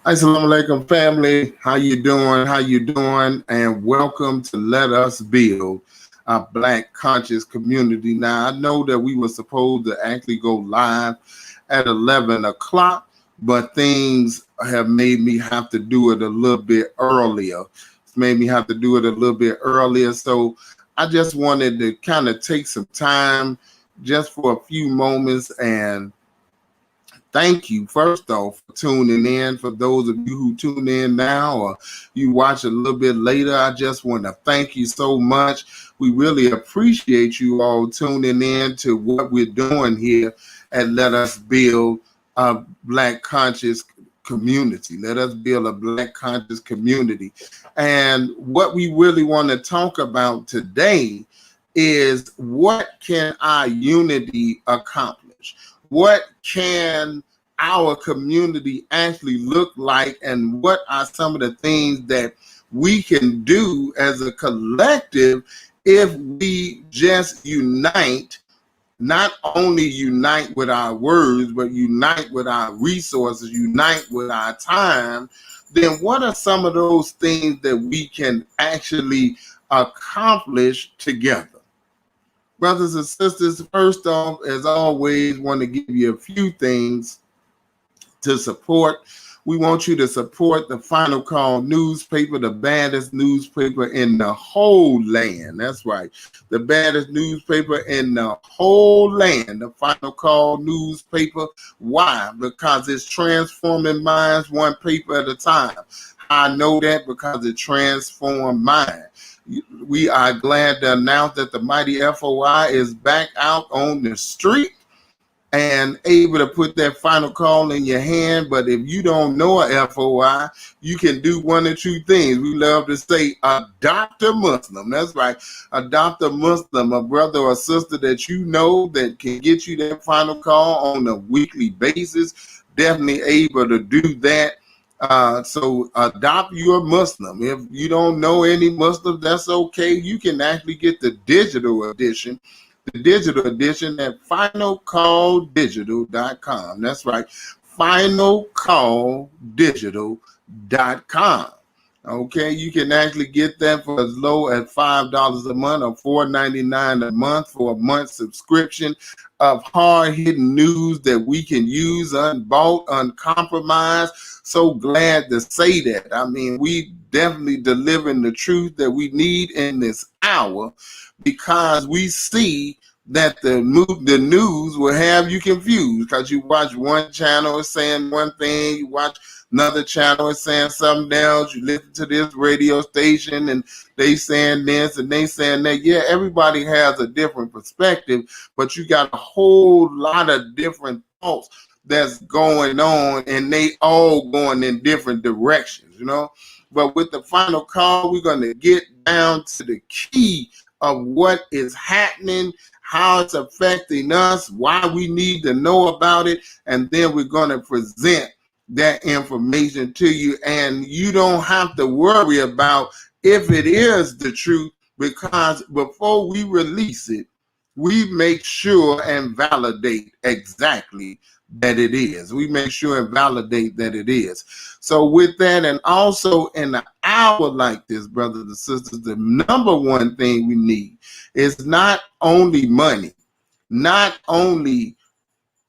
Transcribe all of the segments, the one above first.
Assalamu alaikum, family. How you doing? How you doing? And welcome to Let Us Build a Black Conscious Community. Now, I know that we were supposed to actually go live at 11 o'clock, but things have made me have to do it a little bit earlier. It's made me have to do it a little bit earlier. So I just wanted to kind of take some time just for a few moments and thank you, first off, for tuning in. For those of you who tune in now or you watch a little bit later, I just want to thank you so much. We really appreciate you all tuning in to what we're doing here at Let Us Build a Black Conscious Community. Let us build a Black Conscious Community. And what we really want to talk about today is what can our unity accomplish? What can our community actually look like, and what are some of the things that we can do as a collective if we just unite, not only unite with our words, but unite with our resources, unite with our time. Then what are some of those things that we can actually accomplish together? Brothers and sisters, first off, as always, want to give you a few things to support. We want you to support the Final Call newspaper, the baddest newspaper in the whole land. That's right. The baddest newspaper in the whole land, the Final Call newspaper. Why? Because it's transforming minds one paper at a time. I know that because it transformed mine. We are glad to announce that the mighty FOI is back out on the street and able to put that final call in your hand. But if you don't know a FOI, you can do one or two things. We love to say adopt a Muslim. That's right. Adopt a Muslim, a brother or sister that you know that can get you that final call on a weekly basis. Definitely able to do that. So adopt your Muslim. If you don't know any Muslims, that's okay. You can actually get the digital edition at finalcalldigital.com. That's right, finalcalldigital.com. Okay, you can actually get that for as low as $5 a month or $4.99 a month for a month subscription of hard-hitting news that we can use unbought, uncompromised. So glad to say that. I mean, we definitely delivering the truth that we need in this hour, because we see that the news will have you confused, because you watch one channel is saying one thing, you watch another channel is saying something else, you listen to this radio station and they saying this and they saying that. Yeah, everybody has a different perspective, but you got a whole lot of different thoughts that's going on, and they all going in different directions, you know. But with the final call, we're going to get down to the key of what is happening, how it's affecting us, why we need to know about it, and then we're going to present that information to you. And you don't have to worry about if it is the truth, because before we release it, we make sure and validate exactly that it is. We make sure and validate that it is. So with that, and also in an hour like this, brothers and sisters, the number one thing we need is not only money, not only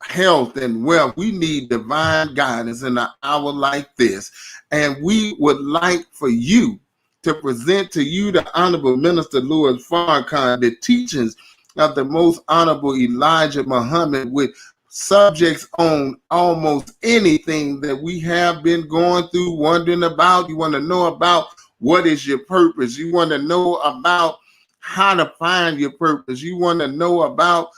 health and wealth. We need divine guidance in an hour like this. And we would like for you to present to you the Honorable Minister Louis Farrakhan, the teachings of the Most Honorable Elijah Muhammad, with subjects on almost anything that we have been going through, wondering about. You want to know about what is your purpose. You want to know about how to find your purpose. You want to know about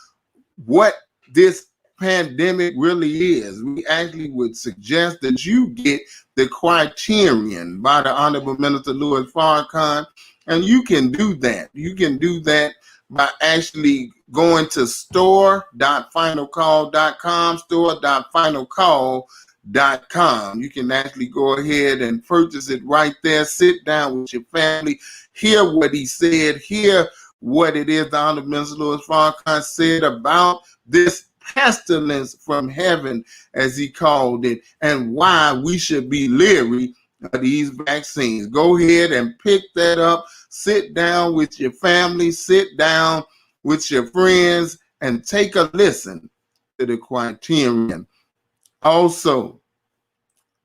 what this pandemic really is. We actually would suggest that you get the criterion by the Honorable Minister Louis Farrakhan, and you can do that. You can do that by actually going to store.finalcall.com, store.finalcall.com. You can actually go ahead and purchase it right there. Sit down with your family, hear what he said, hear what it is the Honorable Minister Louis Farrakhan said about this pestilence from heaven, as he called it, and why we should be leery of these vaccines. Go ahead and pick that up. Sit down with your family, sit down with your friends, and take a listen to the criterion. Also,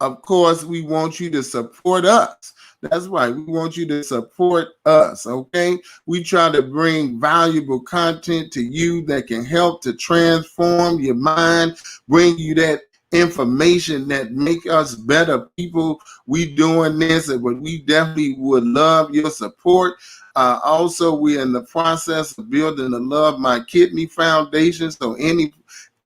of course, we want you to support us. That's right. We want you to support us, okay? We try to bring valuable content to you that can help to transform your mind, bring you that information that make us better people. We doing this, but we definitely would love your support. Also, we're in the process of building the Love My Kidney Foundation. So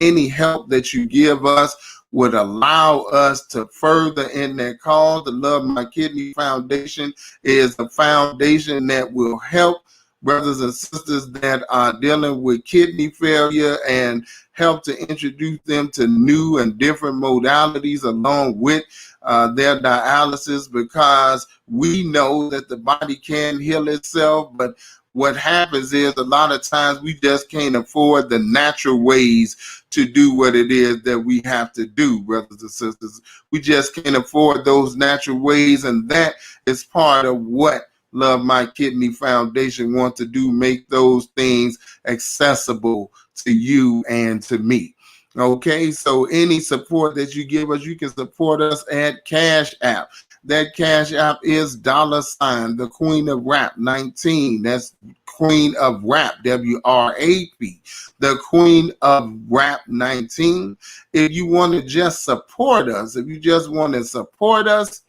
any help that you give us would allow us to further in that cause. The Love My Kidney Foundation is a foundation that will help brothers and sisters that are dealing with kidney failure and help to introduce them to new and different modalities along with their dialysis, because we know that the body can heal itself, but what happens is a lot of times we just can't afford the natural ways to do what it is that we have to do, brothers and sisters. We just can't afford those natural ways, and that is part of what Love My Kidney Foundation wants to do, make those things accessible to you and to me. Okay, so any support that you give us, you can support us at Cash App. That Cash App is $ the Queen of Rap 19. That's Queen of Rap, WRAP, the Queen of Rap 19. If you want to just support us, if you just want to support us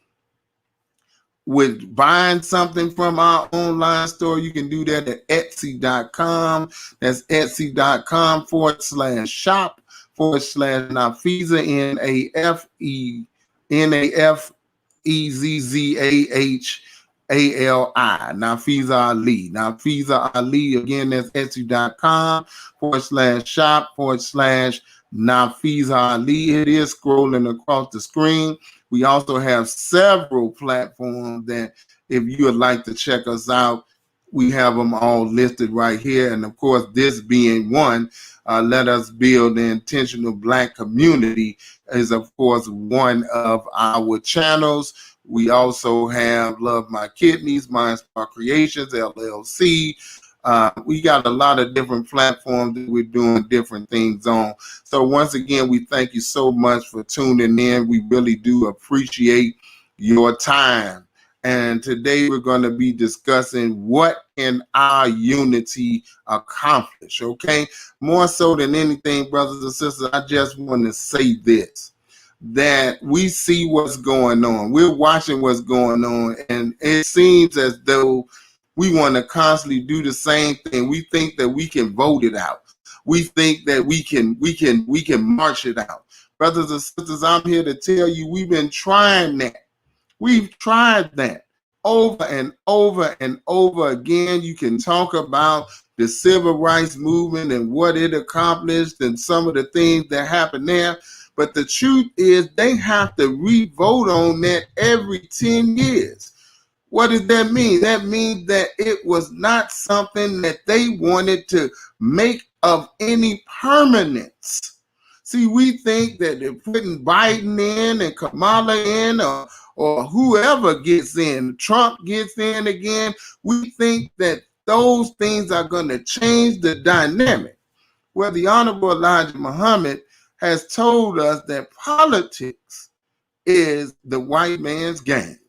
with buying something from our online store, you can do that at Etsy.com. That's Etsy.com/shop/Nafisa, NAFEZZAHALI, Nafisa Ali. Nafisa Ali, again, that's Etsy.com/shop/Nafisa Ali. It is scrolling across the screen. We also have several platforms that if you would like to check us out, we have them all listed right here. And of course, this being one, Let Us Build the Intentional Black Community is, of course, one of our channels. We also have Love My Kidneys, Mindspark Creations, LLC. We got a lot of different platforms that we're doing different things on. So once again, we thank you so much for tuning in. We really do appreciate your time. And today we're going to be discussing what can our unity accomplish, okay? More so than anything, brothers and sisters, I just want to say this, that we see what's going on. We're watching what's going on, and it seems as though we want to constantly do the same thing. We think that we can vote it out. We think that we can march it out. Brothers and sisters, I'm here to tell you we've been trying that. We've tried that over and over and over again. You can talk about the civil rights movement and what it accomplished and some of the things that happened there. But the truth is they have to re-vote on that every 10 years. What does that mean? That means that it was not something that they wanted to make of any permanence. See, we think that they're putting Biden in and Kamala in or whoever gets in, Trump gets in again. We think that those things are going to change the dynamic. Well, the Honorable Elijah Muhammad has told us that politics is the white man's game.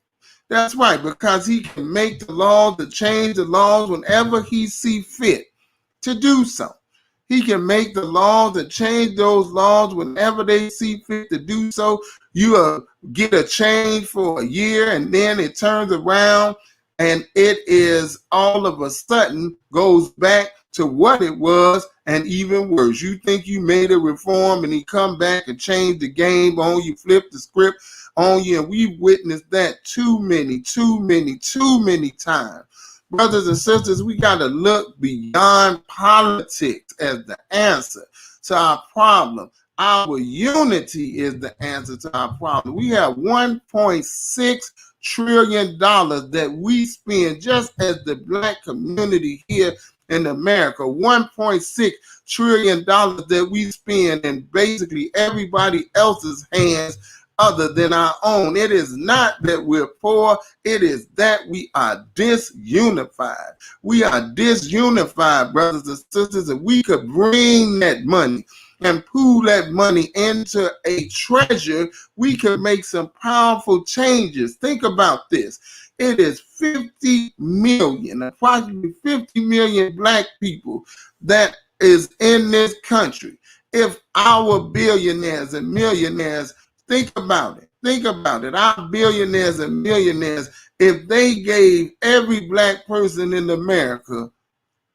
That's right, because he can make the laws, to change the laws whenever he see fit to do so. He can make the laws and change those laws whenever they see fit to do so. You get a change for a year and then it turns around and it is all of a sudden goes back to what it was and even worse. You think you made a reform and he come back and change the game on you, flip the script on you, and we've witnessed that too many times. Brothers and sisters, we got to look beyond politics as the answer to our problem. Our unity is the answer to our problem. We have $1.6 trillion that we spend just as the black community here in America, $1.6 trillion that we spend in basically everybody else's hands other than our own. It is not that we're poor, it is that we are disunified. We are disunified, brothers and sisters. If we could bring that money and pool that money into a treasure, we could make some powerful changes. Think about this. It is 50 million, approximately 50 million black people that is in this country. If our billionaires and millionaires, think about it, our billionaires and millionaires, if they gave every black person in America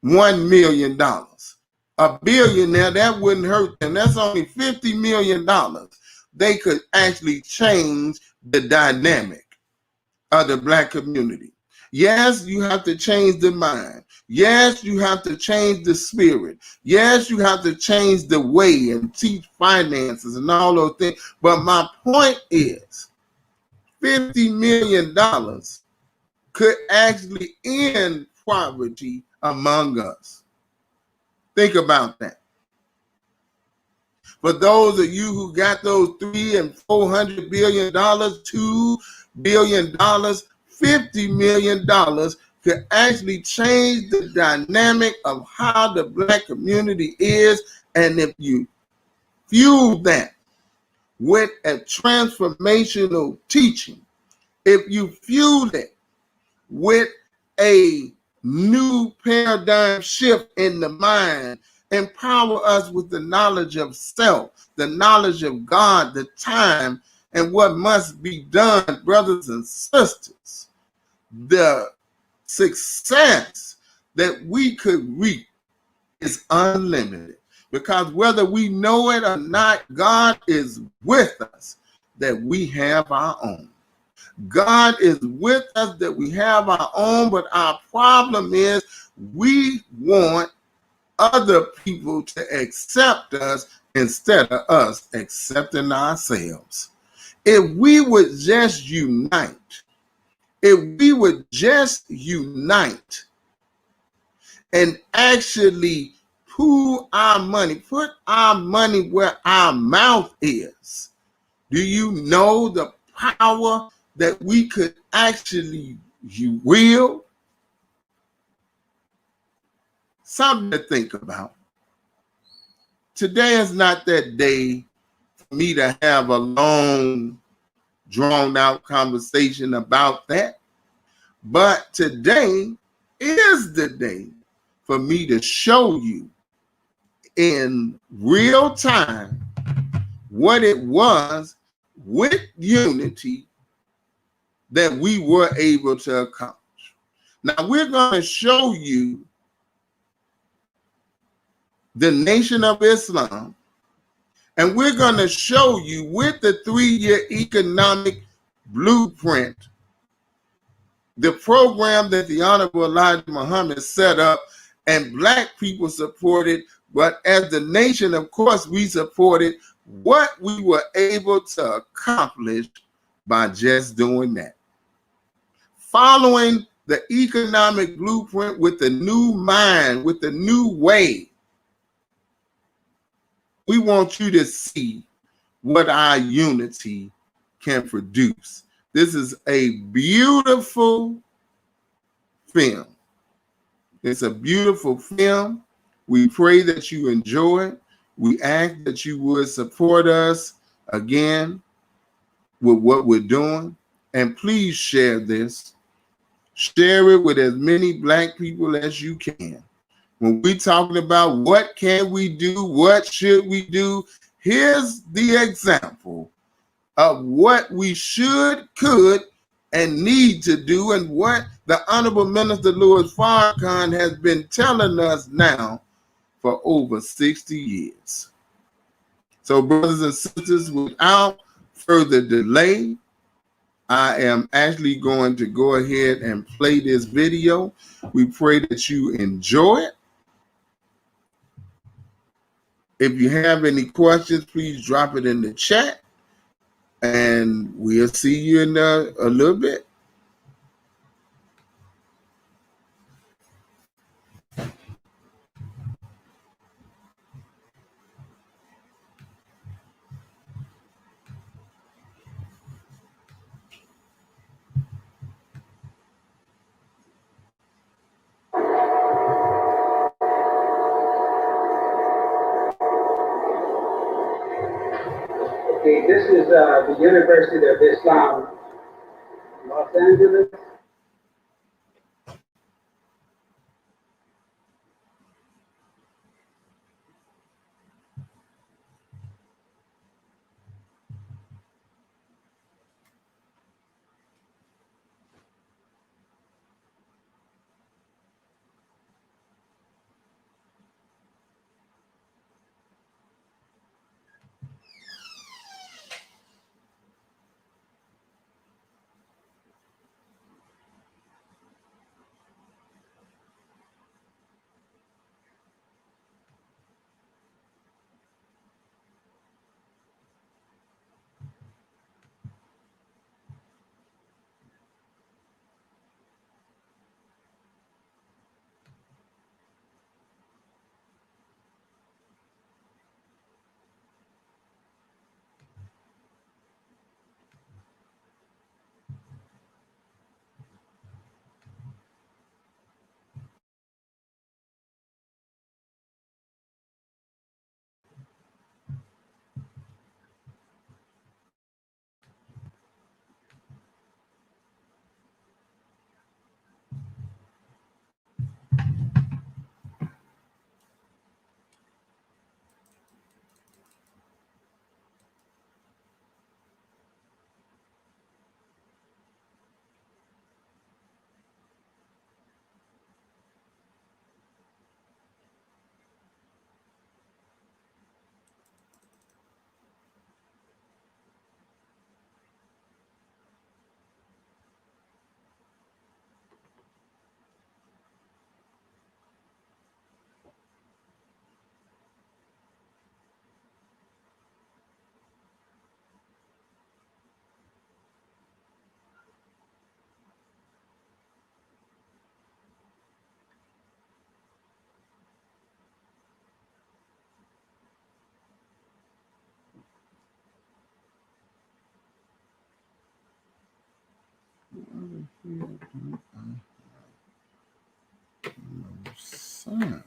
$1 million, a billionaire, that wouldn't hurt them. That's only $50 million. They could actually change the dynamic of the black community. Yes, you have to change the mind. Yes, you have to change the spirit. Yes, you have to change the way and teach finances and all those things. But my point is, $50 million could actually end poverty among us. Think about that. For those of you who got those $300 and $400 billion, $2 billion, $50 million could actually change the dynamic of how the black community is. And if you fuel that with a transformational teaching, if you fuel it with a new paradigm shift in the mind, empower us with the knowledge of self, the knowledge of God, the time, and what must be done, brothers and sisters, the success that we could reap is unlimited. Because whether we know it or not, God is with us, that we have our own. God is with us, that we have our own, but our problem is we want other people to accept us instead of us accepting ourselves. If we would just unite, and actually pool our money, put our money where our mouth is, do you know the power that we could actually wield? Something to think about. Today is not that day for me to have a long, drawn-out conversation about that, but today is the day for me to show you in real time what it was with unity that we were able to accomplish. Now we're going to show you the Nation of Islam, and we're going to show you with the 3-year economic blueprint, the program that the Honorable Elijah Muhammad set up, and black people supported, but as the nation, of course, we supported what we were able to accomplish by just doing that. Following the economic blueprint with the new mind, with the new way, we want you to see what our unity can produce. This is a beautiful film. It's a beautiful film. We pray that you enjoy it. We ask that you would support us again with what we're doing. And please share this. Share it with as many black people as you can. When we're talking about what can we do, what should we do, here's the example of what we should, could, and need to do, and what the Honorable Minister Louis Farrakhan has been telling us now for over 60 years. So, brothers and sisters, without further delay, I am actually going to go ahead and play this video. We pray that you enjoy it. If you have any questions, please drop it in the chat, and we'll see you in a little bit. this is the University of Islam, Los Angeles. Son.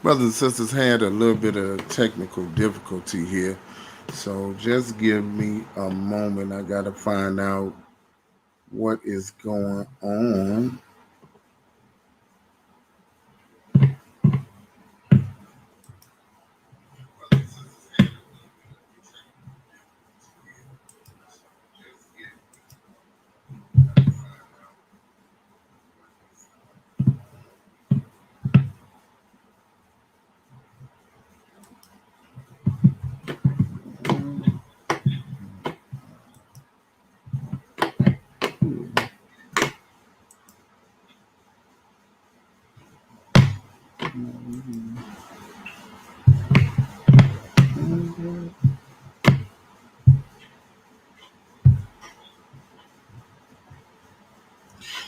Brothers and sisters had a little bit of technical difficulty here. So just give me a moment. I got to find out what is going on.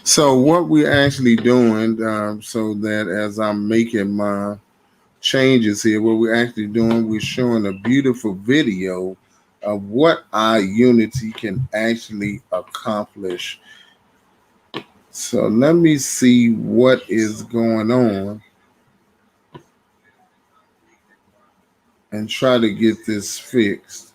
So what we're actually doing, so that as I'm making my changes here, what we're actually doing, we're showing a beautiful video of what our unity can actually accomplish. So let me see what is going on and try to get this fixed.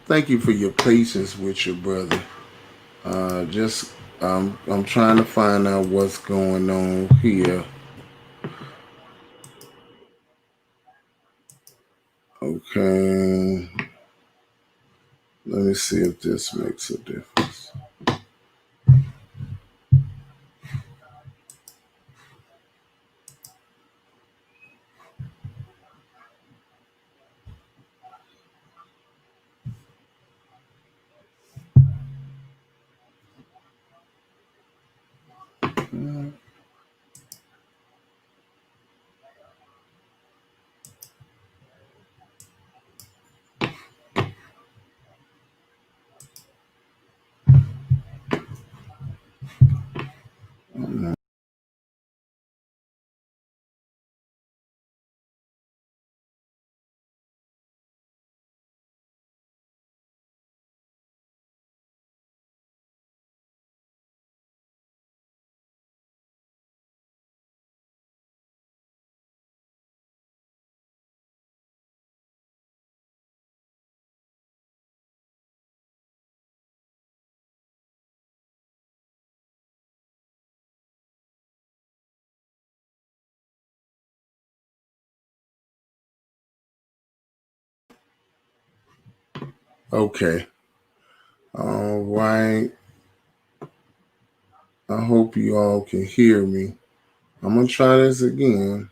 Thank you for your patience with your brother. Just I'm trying to find out what's going on here. Okay, let me see if this makes a difference. Okay, all right. I hope you all can hear me. I'm gonna try this again.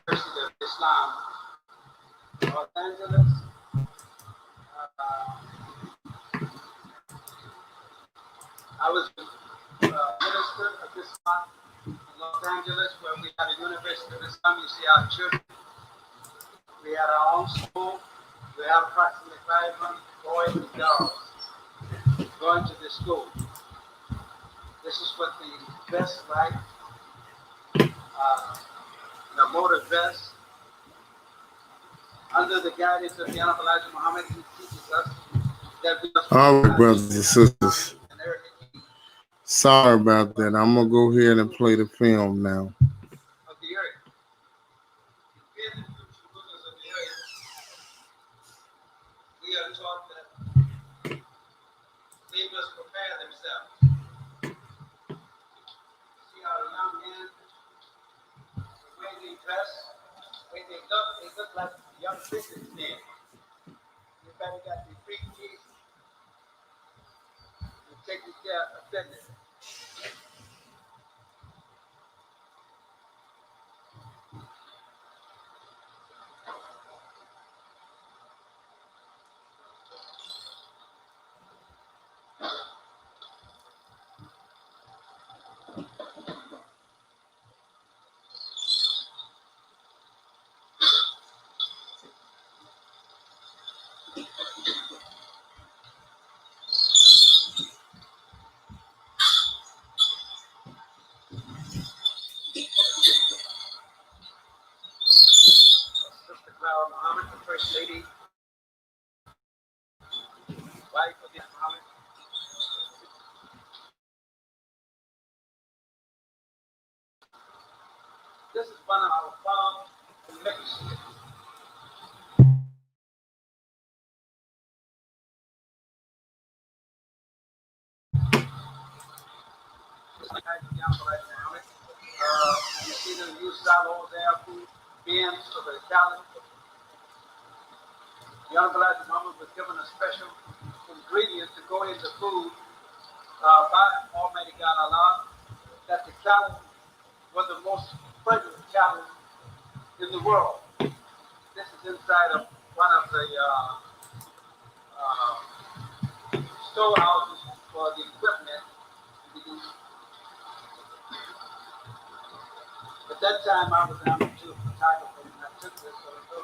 University of Islam, Los Angeles. I was minister of Islam in Los Angeles, where we had a University of Islam. You see our children. We had our own school. We had approximately 500 boys and girls going to the school. This is what the vest like, the motor vest. Under the guidance of the Honorable Elijah Muhammad, he teaches us that we must. All right, brothers and sisters. Sorry about that. I'm gonna go ahead and play the film now. Of the earth. Being the future rulers of the earth, we are taught that they must prepare themselves. See how the young men, the way they dress, the way they look like young businessmen. You better got the free keys and taking care of business. Sister Clara Muhammad, the First Lady, wife of the Muhammad. This is one of our farm mixtures. You see them use salad there, food, beans for the salad. The Honorable Elijah Muhammad was given a special ingredient to go into food by Almighty God Allah, that the cattle was the most pregnant cattle in the world. This is inside of one of the storehouses for the equipment. At that time, I was down to photography, and I took this, so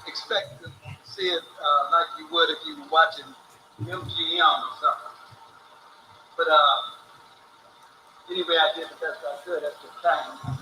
expect to see it like you would if you were watching MGM or something. But anyway, I did the best I could at the time.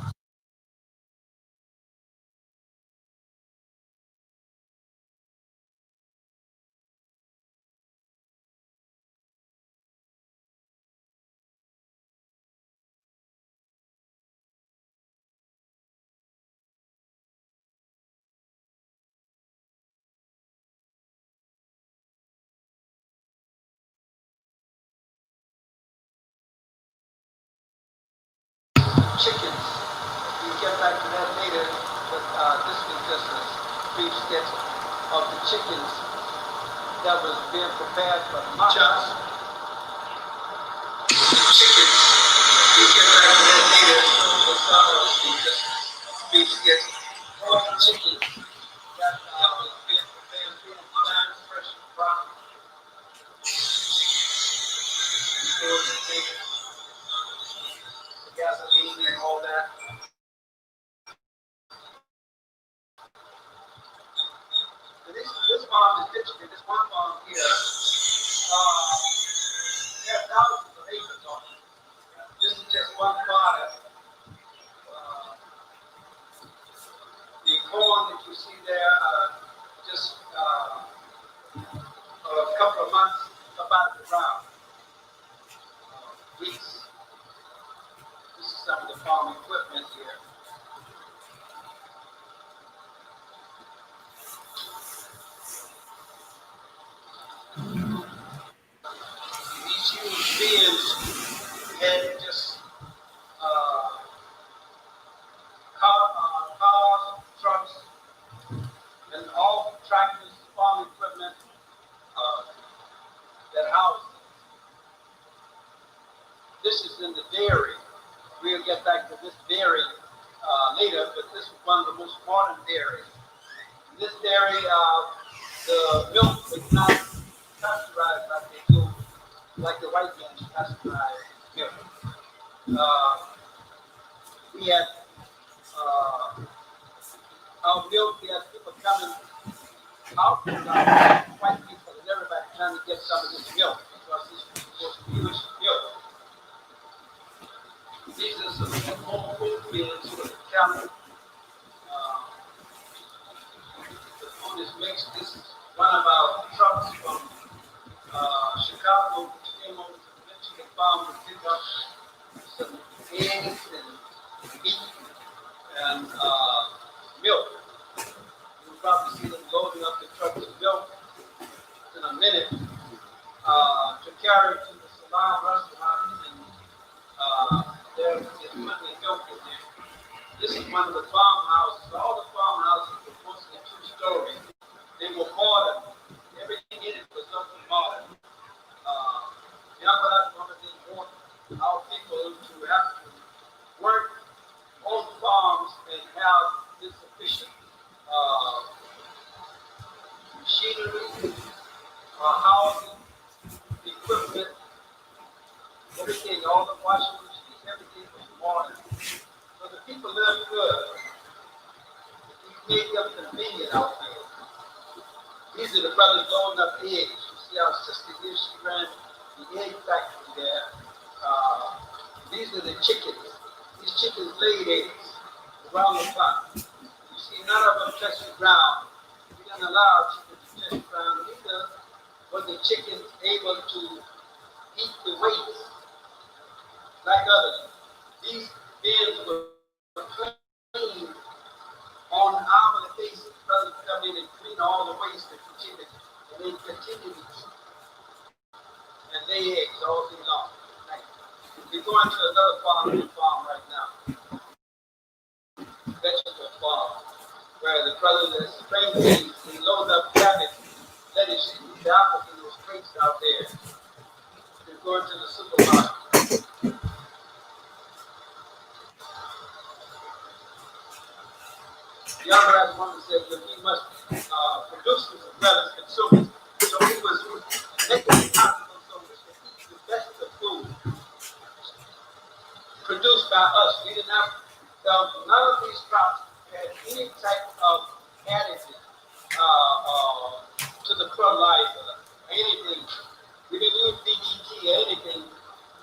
Chickens. You get back to that later, but this was just a brief sketch of the chickens that was being prepared for chops. Chickens. You get back to that later, but just a brief sketch of the chickens that was being prepared for China's fresh crop. Gasoline and all that. So this farm is interesting. This one farm here, there are thousands of acres on it. This is just one part of it. The corn that you see there, just a couple of months about the ground. Weeks. This is some of the farm equipment here. These huge bins had just cars, trucks, and all tractors, farm equipment that house. This is in the dairy. We'll get back to this dairy later, but this was one of the most modern dairies. In this dairy, the milk was not pasteurized like they do, like the white man's pasteurized milk. We had our milk, we had people coming out from white people and everybody trying to get some of this milk because this was Jewish milk. These are some home food fields for the county. The food is mixed. This is one of our trucks from Chicago, which came over to the Michigan farm to pick up some eggs and meat and milk. You'll probably see them loading up the truck with milk in a minute to carry to the salon restaurant, and there's plenty of milk in there. This is one of the farmhouses. All the farmhouses were mostly two-story. They were modern. Everything in it was something modern. Young brothers want our people to have to work on farms and have this sufficient machinery, housing, equipment, everything, all the washing machines, everything was modern. So the people lived good. We made them convenient out there. These are the brothers loading up eggs. You see our sister here, she ran the egg factory there. These are the chickens. These chickens laid eggs around the clock. You see, none of them touch the ground. We didn't allow chickens to touch the ground. Neither were the chickens able to eat the waste like others. These bins were cleaned on an hourly basis. Brothers come in and clean all the waste that the chickens, and they continue to eat and lay eggs all day long. We're going to another farm right now, vegetable farm, where the brothers are spraying things, they load up cabbage, lettuce, the apples in those crates out there. They're going to the supermarket. The other as one said that we must produce as well as consumers. So we was making it possible so we could eat the best of food produced by us. We did not, none of these crops had any type of additive to the fertilizer, anything. We didn't use DDT or anything.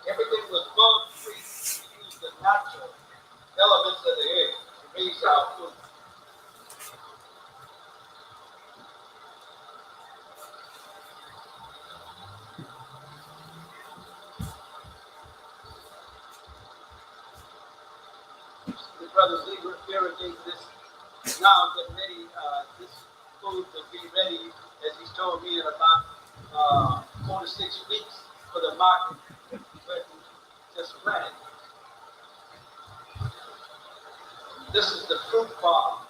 Everything was bug-free. We used the natural elements of the earth to raise our food. The brothers irrigate this now, get ready. This food will be ready, as he told me, in about 4 to 6 weeks for the market. But just planted. This is the fruit farm.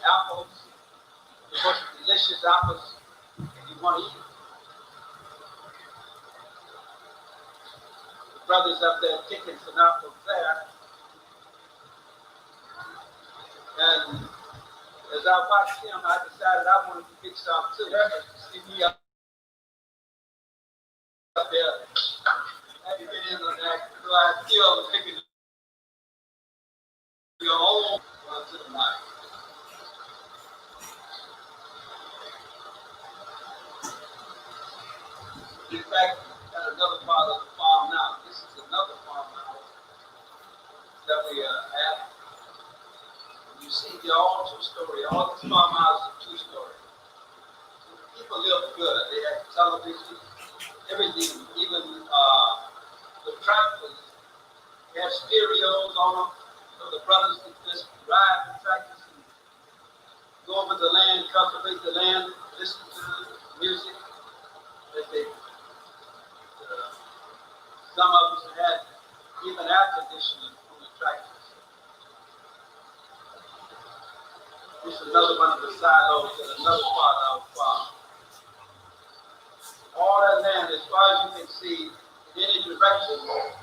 Apples, the most delicious apples, if you want to eat. The brothers up there picking some apples there. And as I watched him, I decided I wanted to pick some too. See me up there. I haven't been in on that, so I still picking your own to the market. In fact, at another part of the farm now, this is another farmhouse that we have. You see, they're all two-story. All these farmhouses are two-story. People live good. They have television, everything, even the tractors. They have stereos on them, so the brothers can just ride the tractors and go over the land, cultivate the land, listen to the music that they. Some of us had even air conditioning on the tractors. This is another one of the silos in another part of our farm. All that land, as far as you can see, in any direction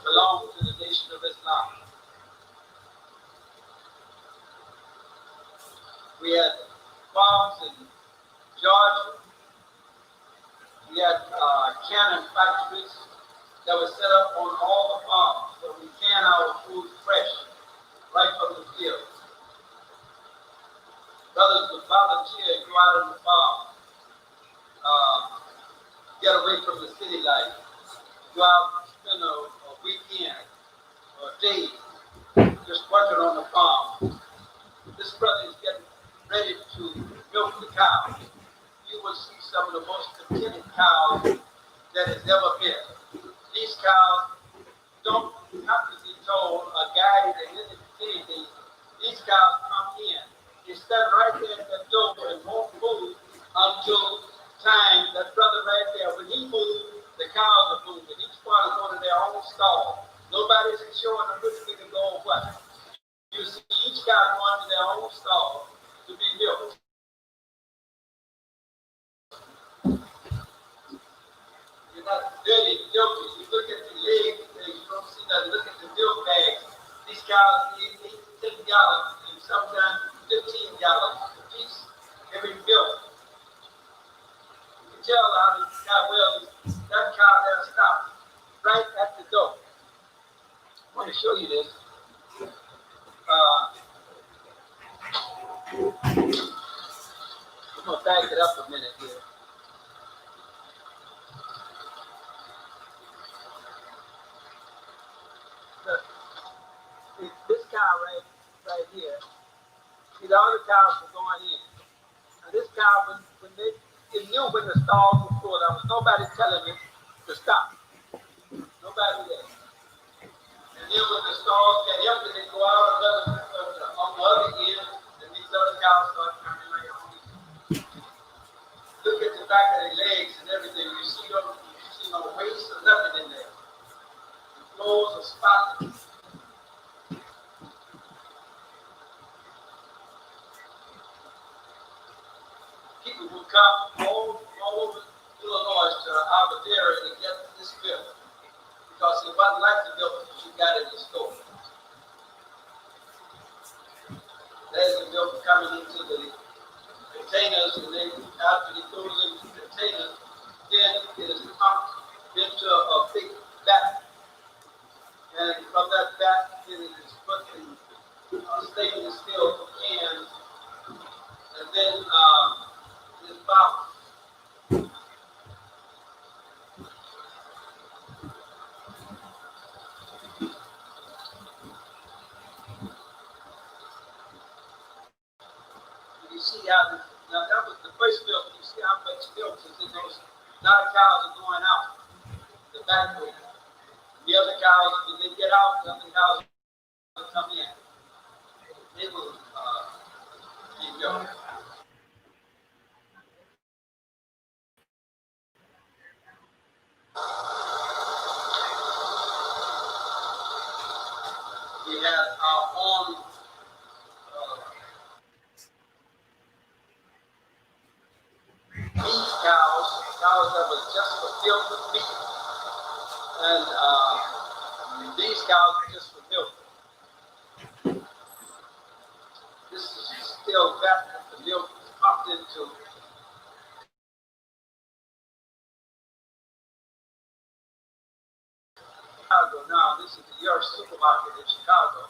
belong to the Nation of Islam. We had farms in Georgia. We had canning factories that were set up on all the farms, so we can our food fresh, right from the field. Brothers would volunteer and go out on the farm, get away from the city life, go out, spend a weekend or a day just working on the farm. This brother is getting ready to milk the cow. You will see some of the most contented cows that has ever been. These cows don't have to be told or guided in anything. These cows come in. They stand right there at the door and won't move until time. That brother right there, when he moves, the cows are moving. Each one is going to their own stall. Nobody's showing them which way to go or what. You see each cow going to their own stall to be milked. You're not dirty, filthy. You look at the legs, you don't see nothing. Look at the milk bags. These cows need 10 gallons and sometimes 15 gallons a piece every milk. You can tell how this cow well that cow there stopped right at the door. I want to show you this. I'm gonna back it up a minute here. Look, this cow right here. See, the other cows were going in. Now this cow, when they knew when the stalls were full, there was nobody telling it to stop. Nobody there. And then when the stalls get empty, they go out on the other end, and these other cows start coming like on. Look at the back of their legs and everything. You see no waist or nothing in there. The floors are spotless. People will come all over Illinois to Albuquerque to get this milk because it wasn't like the milk that you got in the store. There's the milk coming into the containers, and then after it goes into the containers, then it is pumped into a big vat. And from that vat, then it is put in stainless steel cans, and then it's about you see how now that was the first milk. You see how much milk is in those. Now the cows are going out the back way. The other cows, when they get out, the other cows will come in. They will be milked. We had our own beef cows that was just for milk and meat. And these cows are just for milk. This is still vat that the milk is pumped into. Chicago now. This is the York supermarket in Chicago.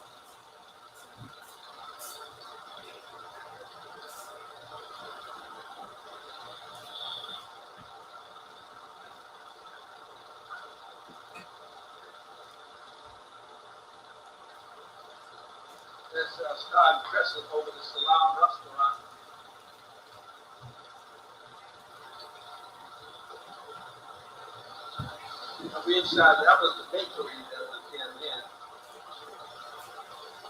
There's Star Crescent over the Salam restaurant. And we inside, that was the bakery that we came in.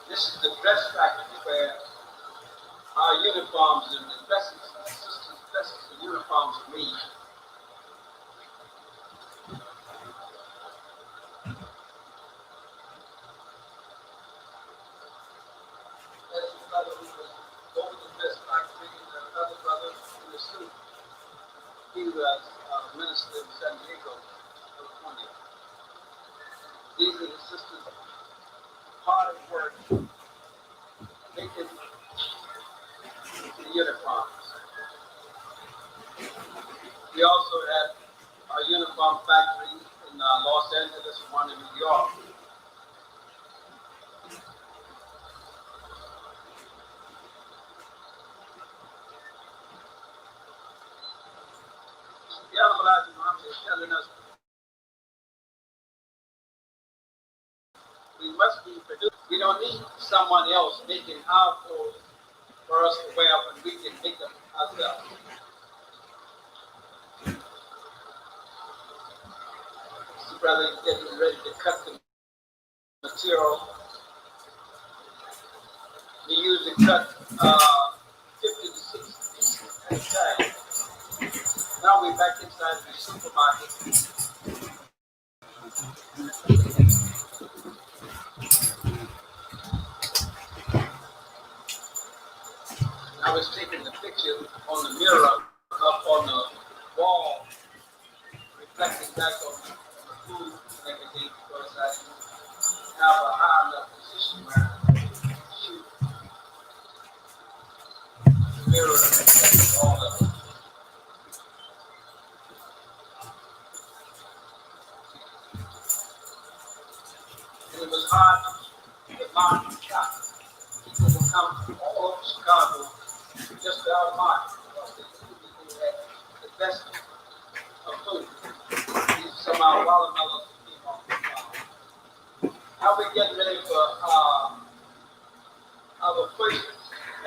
This is the dress factory where our uniforms and the dresses, assistants' dresses and uniforms are made. That's the brother who was over the dress factory, and another brother in the suit. He was a minister in San Diego, California. uniforms. We also had a uniform factory in Los Angeles, one in New York. The Honorable Muhammad is telling us we must be produced. We don't need someone else making our clothes for us to wear when we can make them ourselves. This brother is getting ready to cut the material. He usually cut 50 to 60 pieces at a time. Now we're back inside the supermarket. I was taking the picture on the mirror up on the wall, reflecting back on the food and everything because I have a high enough position where I can shoot the mirror and reflect all of it. And it was hard to market shop. People would come from all over Chicago just to our market because they had the best of food. These some of our watermelons came off the farm. Now we're getting ready for our first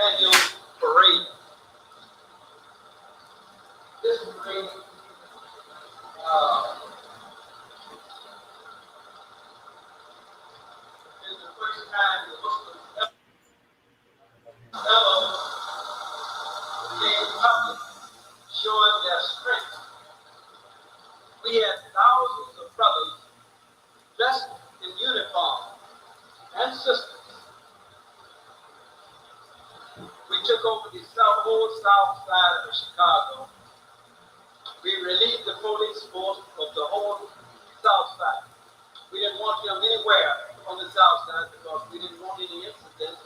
annual parade. This parade is the first time the Muslims ever became public, showing their strength. We had thousands of brothers dressed in uniform and sisters. We took over the whole south side of Chicago. We relieved the police force of the whole south side. We didn't want them anywhere on the south side because we didn't want any incidents,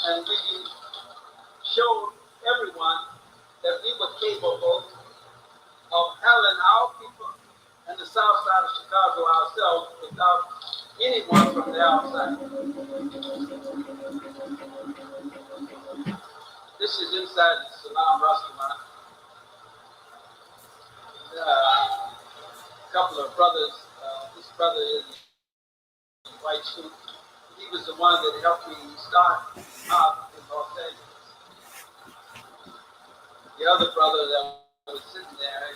and we showed everyone that we were capable of handling our people and the south side of Chicago ourselves without anyone from the outside. This is inside the Salam restaurant. A couple of brothers. This brother is in white suit. He was the one that helped me start out in Los Angeles. The other brother that was sitting there,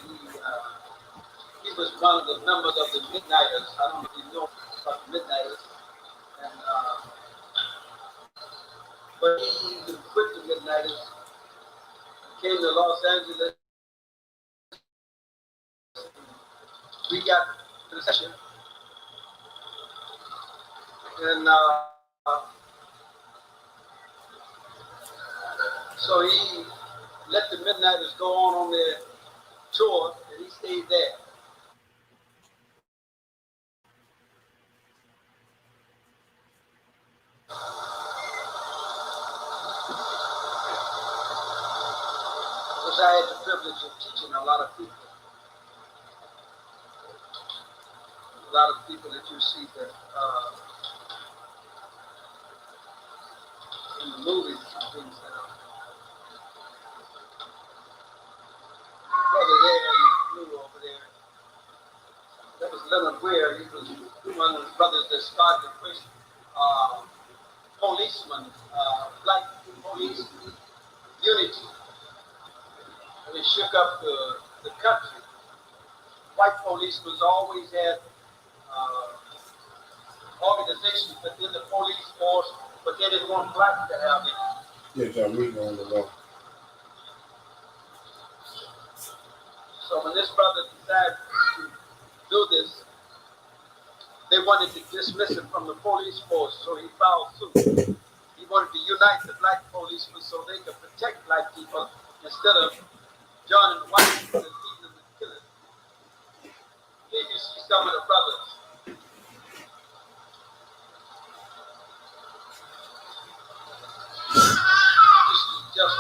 he was one of the members of the Midnighters. I don't know if you know about the Midnighters. And, but he quit the Midnighters, came to Los Angeles. We got to the session. And so he let the Midnighters go on their tour, and he stayed there. Because I had the privilege of teaching a lot of people. A lot of people that you see that in the movies and things that are brother there in blue over there. That was Leonard Ware. He was one of the brothers that started the first policeman, black police unity. And it shook up the country. White policemen always had organizations within the police force, but they didn't want blacks to have it. Yes, I'm reading on the law. So when this brother decided to do this, they wanted to dismiss him from the police force, so he filed suit. He wanted to unite the black policemen so they could protect black people instead of joining the white people and beating them and killing them. Here you see some of the brothers. This is just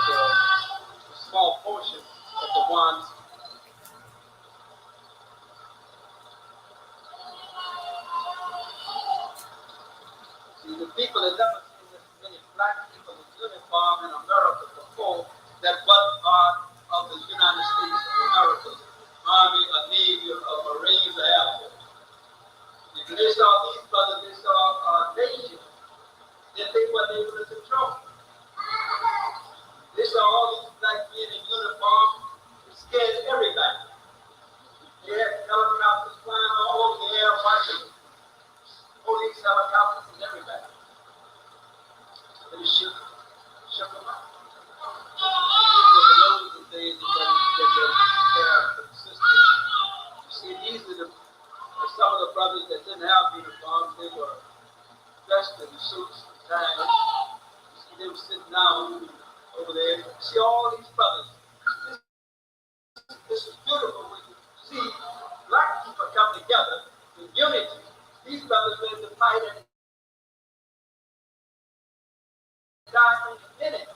that what part of the United States of America, Army, a Navy, a Marines, or Air Force. If they saw these brothers, they saw danger, then they weren't able to control. They saw all these black men in uniform, it scared everybody. They had helicopters flying all over the air, watching police helicopters and everybody. They shook them up. These were the olden days that were consistent. You see, these are some of the brothers that didn't have uniforms. They were dressed in suits and ties. You see, they were sitting down over there. You see all these brothers. This is beautiful when you see black people come together in unity. These brothers went to fight and died in a minute.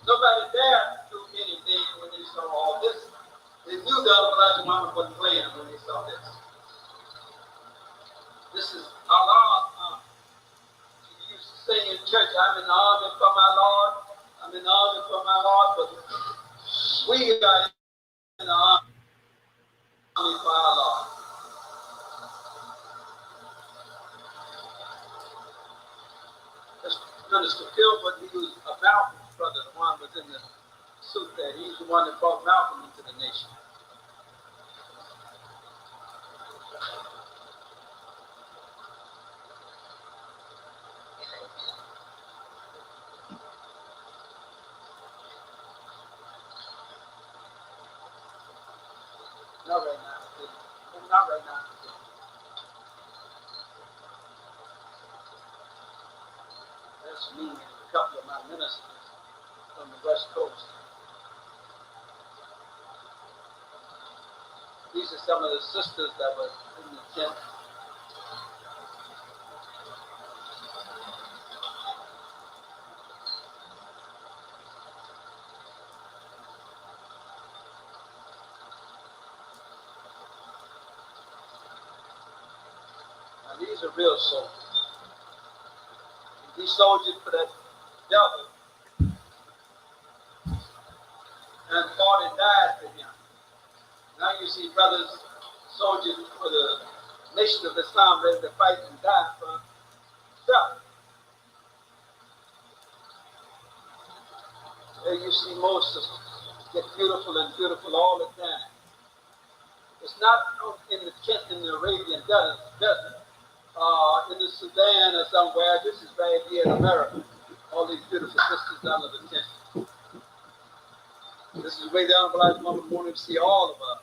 Nobody dared do anything when they saw all this. They knew the other mama wasn't playing when they saw this. This is Allah. You used to say in church, I'm in the army for my Lord. I'm in the army for my Lord. But we are in the army for our Lord. Minister Gilbert, he was a Malcolm's brother. The one was in the suit there. He's the one that brought Malcolm into the nation. Not right now. Not right now. That's me and a couple of my ministers from the West Coast. These are some of the sisters that were in the tent. Now these are real soldiers. These soldiers for that devil and fought and died for him. Now you see brothers, soldiers for the nation of Islam ready to fight and die for self. There you see Moses get beautiful and beautiful all the time. It's not in the tent in the Arabian desert, in the Sudan or somewhere. This is right here in America. All these beautiful sisters under the tent. This is way down below Mama morning to see all of us.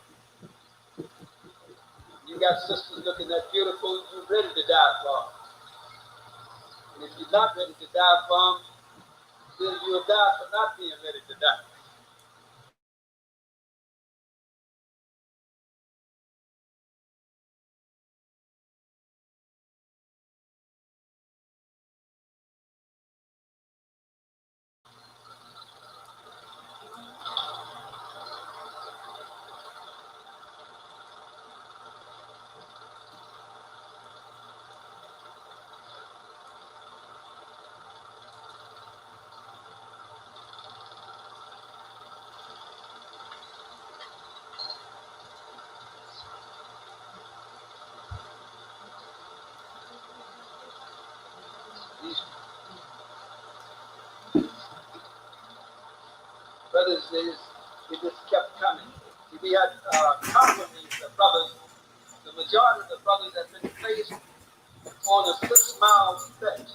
You got sisters looking that beautiful, you're ready to die for them. And if you're not ready to die for them, then you'll die for not being ready to die. Brothers, they just kept coming. We had compliments of brothers. The majority of the brothers have been placed on a 6-mile stretch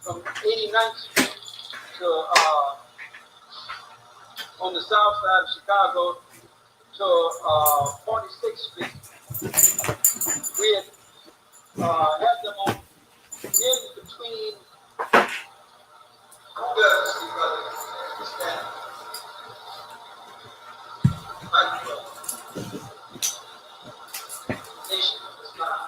from 89th Street to on the south side of Chicago to 46th Street. We had them on in between. Nation of Islam.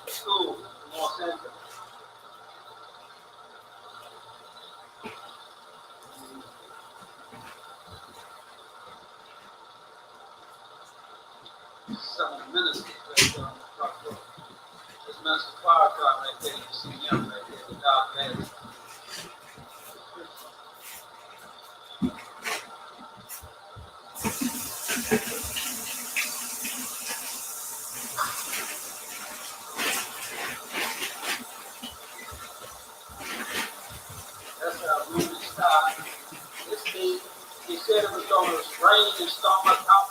School in Los Angeles. Some of the ministers right there on the front row. This Minister Farrakhan right there, you see him right without value. That's how we start. This day, he said it was going to rain and storm us out,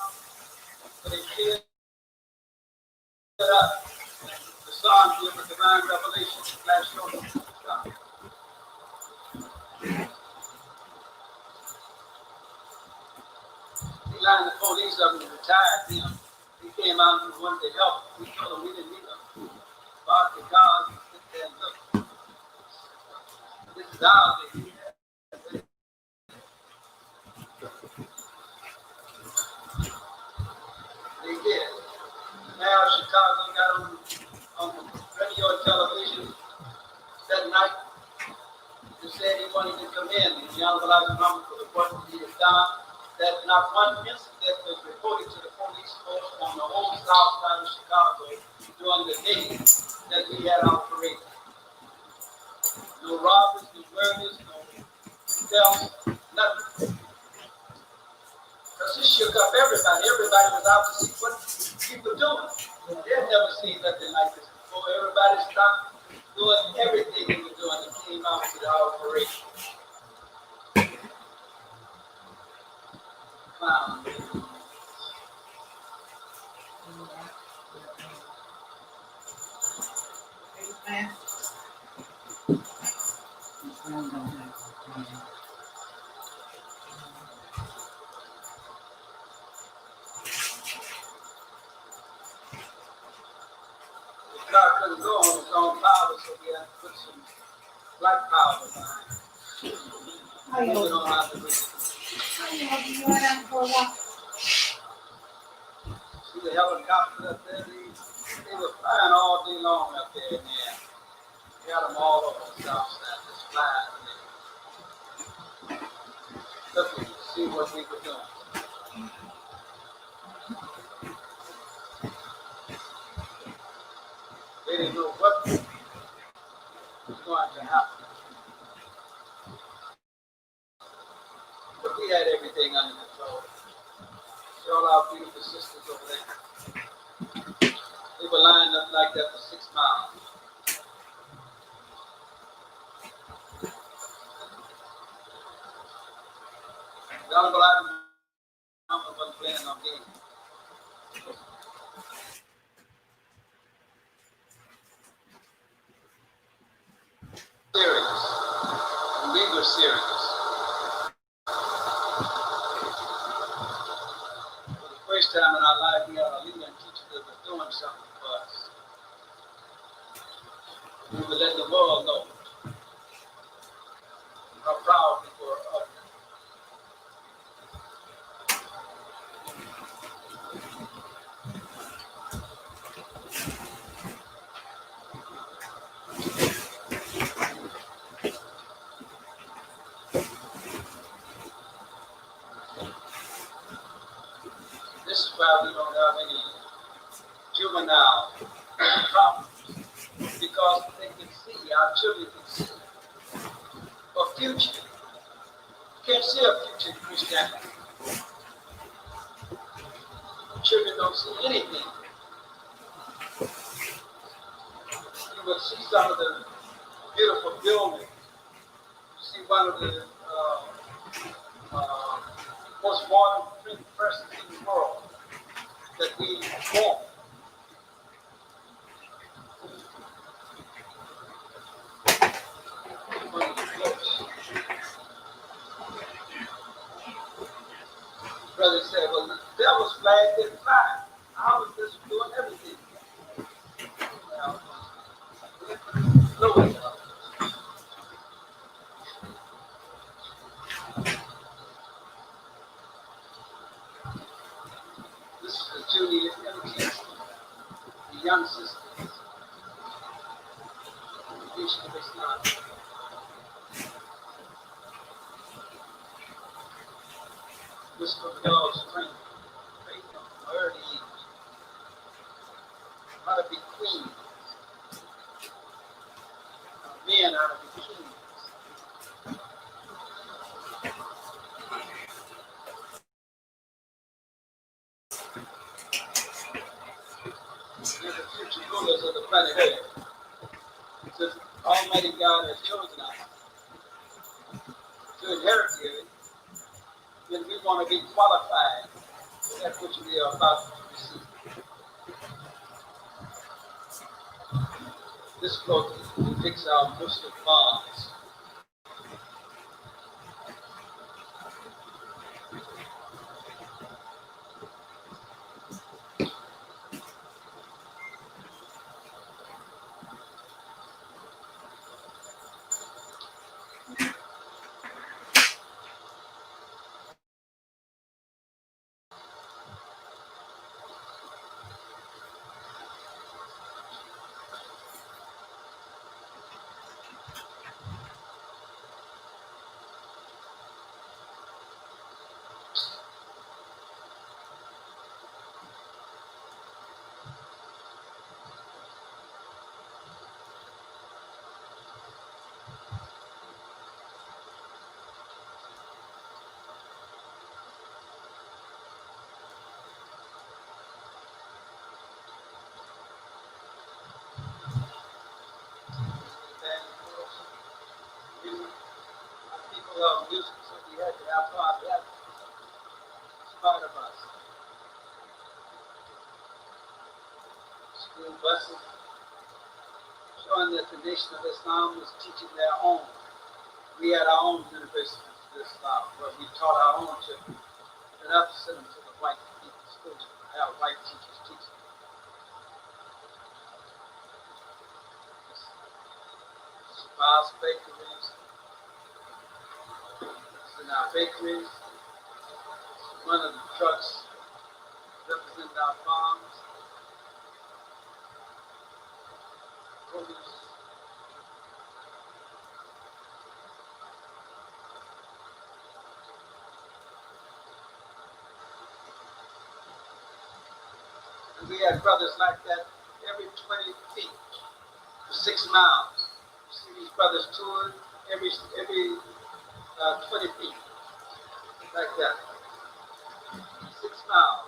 but it cleared up. The sun gave a divine revelation. Flash showed us the sun. He lined the police up and retired him. He came out and wanted to help. We told him we didn't need him. But the God sit there and look. This is our day. They did. Now Chicago got on the radio and television that night and said he wanted to come in. And young black mama for the work he had done. That not one incident was reported to the police force on the whole south side of Chicago during the day that we had our parade. No robbers, no murders, no thefts, nothing. Because this shook up everybody. Everybody was out to see what people doing. They'd never seen nothing like this before. Everybody stopped doing everything they were doing and came out to the operation. Clown. The car couldn't go on its own power, so we had to put some black power behind it. We don't have to reach. See the helicopters up there? They were flying all day long up there in the air. We had them all over the south side, just flying. Looking to see what we were doing. They didn't know what was going to happen. But we had everything under control. See all our beautiful sisters over there. They were lined up like that for 6 miles. Young black mama wasn't playing no game. Serious. And we were serious. For the first time in our life, we had a leader and teacher that was doing something for us. We were letting the world know how proud we were of them. This is why we don't have any juvenile problems, because they can see, our children can see a future. You can't see a future in Christianity. Children don't see anything. You will see some of the beautiful buildings. You see one of the most modern print presses in the world that we want. Brother said, well, the devil's flag didn't fly. I was just doing everything. Well, slow it up. This is the junior MTs, the young sisters, the Nation of Islam. This for God's strength, faith from early age. How to be queen. men are to be kings. They're the future rulers of the planet Earth. Since Almighty God has chosen us to inherit the earth, then we want to be qualified for that which we are about to receive. This book depicts our Muslim bonds. People of music, so we had to have fun. That is part of us. School buses showing that the Nation of Islam was teaching their own. We had our own University of Islam where we taught our own children. And up to send them to the white people schools, our white teachers teaching. Smiles bakeries, in our bakeries, one of the trucks representing our farms, produce. And we had brothers like that every 20 feet for 6 miles. You see these brothers touring every 20 feet, like that, 6 miles.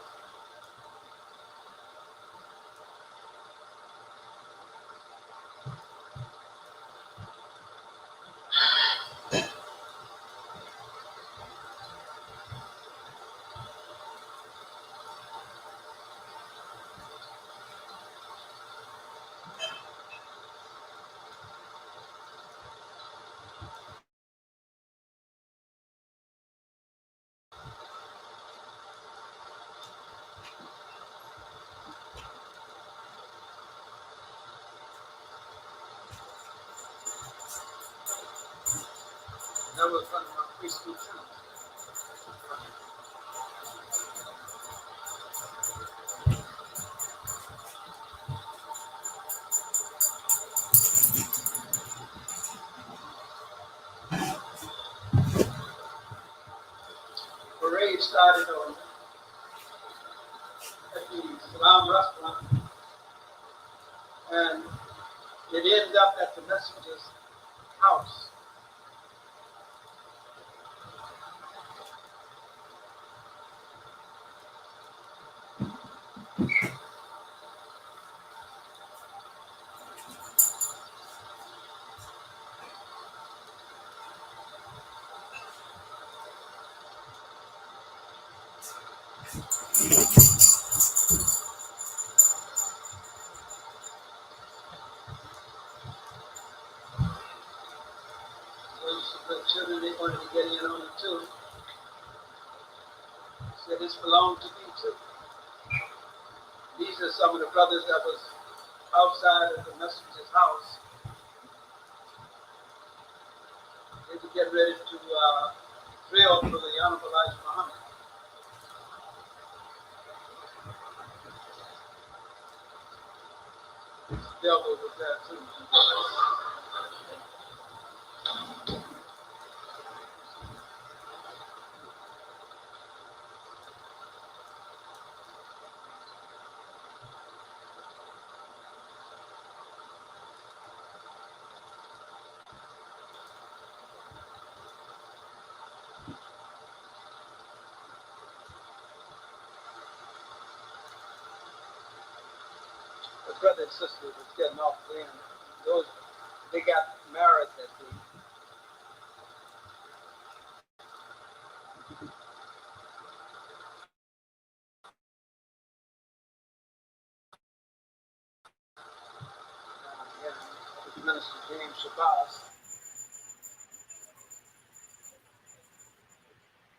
That was one of my preschool tunes. Parade started on at the Salam restaurant, and it ended up at the messenger's house. So the children, they wanted to get in on it too. Said this belonged to me too. These are some of the brothers that was outside of the messenger's house. They were getting ready to drill for the Honorable Elijah Muhammad. The devil was there too. brother and sister was getting off then. Those they got married that day. With Minister James Shabazz.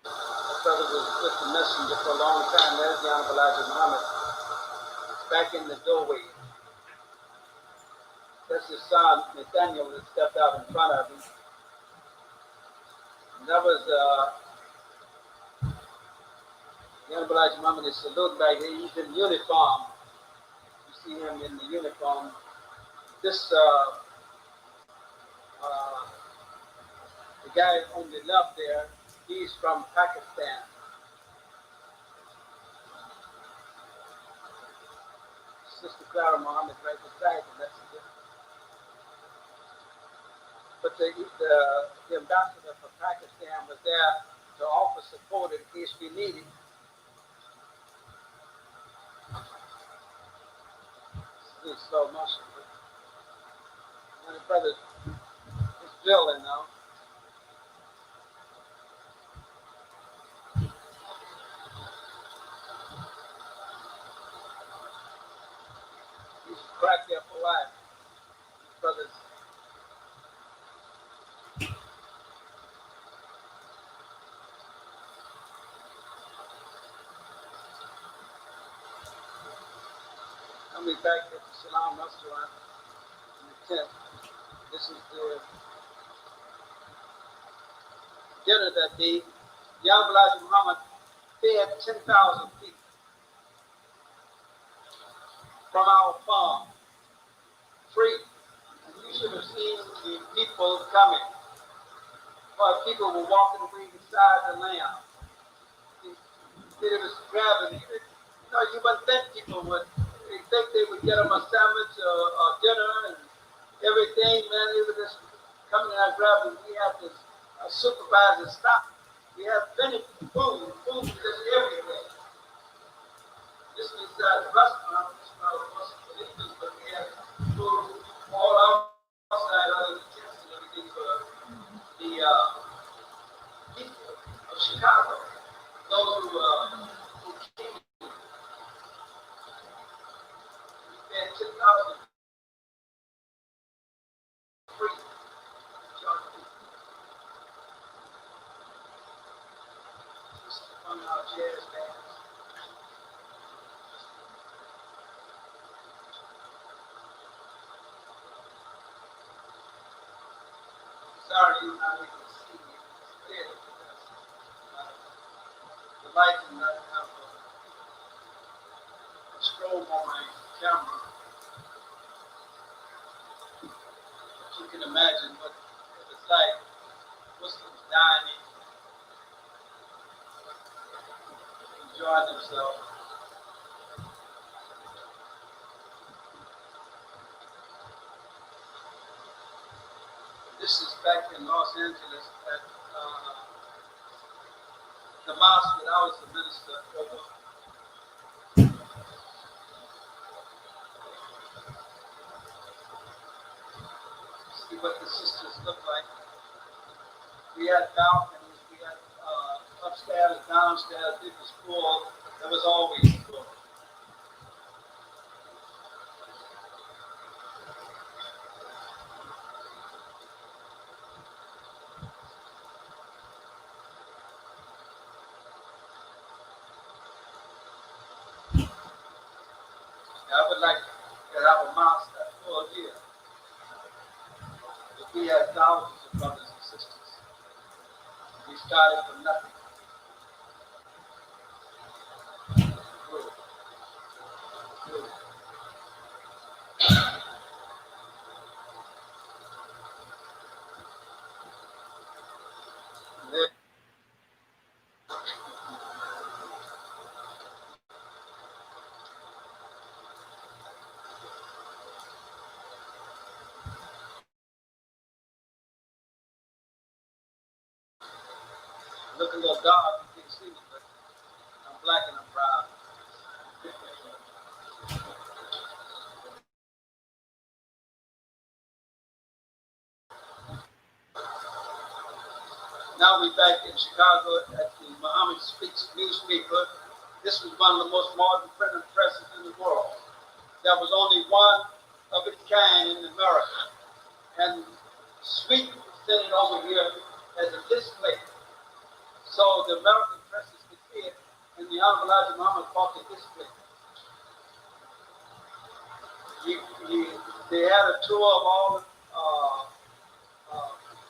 My brother was with the messenger for a long time. There's the Honorable Elijah Muhammad back in the doorway. That's his son, Nathaniel, that stepped out in front of him. And that was the Honorable Elijah Muhammad is saluted right here. He's in uniform. You see him in the uniform. This, the guy on the left there, he's from Pakistan. Sister Clara Muhammad right beside him. That's it. But the ambassador for Pakistan was there to offer support in case we needed. In slow motion. And the brother is drilling now. He's cracked there for life. His brother's I'll be back at the Salam restaurant in the tent. This is the dinner that day. The Honorable Elijah Muhammad fed 10,000 people from our farm, free. And you should have seen the people coming. While people were walking away beside the lamb. It was grabbing. You know, you wouldn't think people would. They think they would get them a sandwich or dinner and everything. Man, they would just come in and grab it. We had this supervisor stop. We had plenty of food just everywhere. This is the restaurant. This is not Muslims, but we had food all outside other than tents and everything for the people of Chicago. Those who came. We had 10,000 free. On our jazz bands. Sorry, you're not able to see me. It's clear because the lights and I have a strobe on my camera. But you can imagine what it was like. Muslims dining, enjoying themselves. This is back in Los Angeles at the mosque that I was the minister over. See what the sisters look like. We had balconies, we had upstairs, downstairs, it was full. There was always full. I would like to have a mosque that full here. But we had thousands of brothers and sisters. We started from nothing. Good. Good. Look a little dark, you can't see me, but I'm black and I'm proud. Now we're back in Chicago at the Muhammad Speaks newspaper. This was one of the most modern printing presses in the world. There was only one of its kind in America. And Sweet sent it over here as a display. So the American presses could see it, and the Honorable Elijah Muhammad bought the display. They had a tour of all the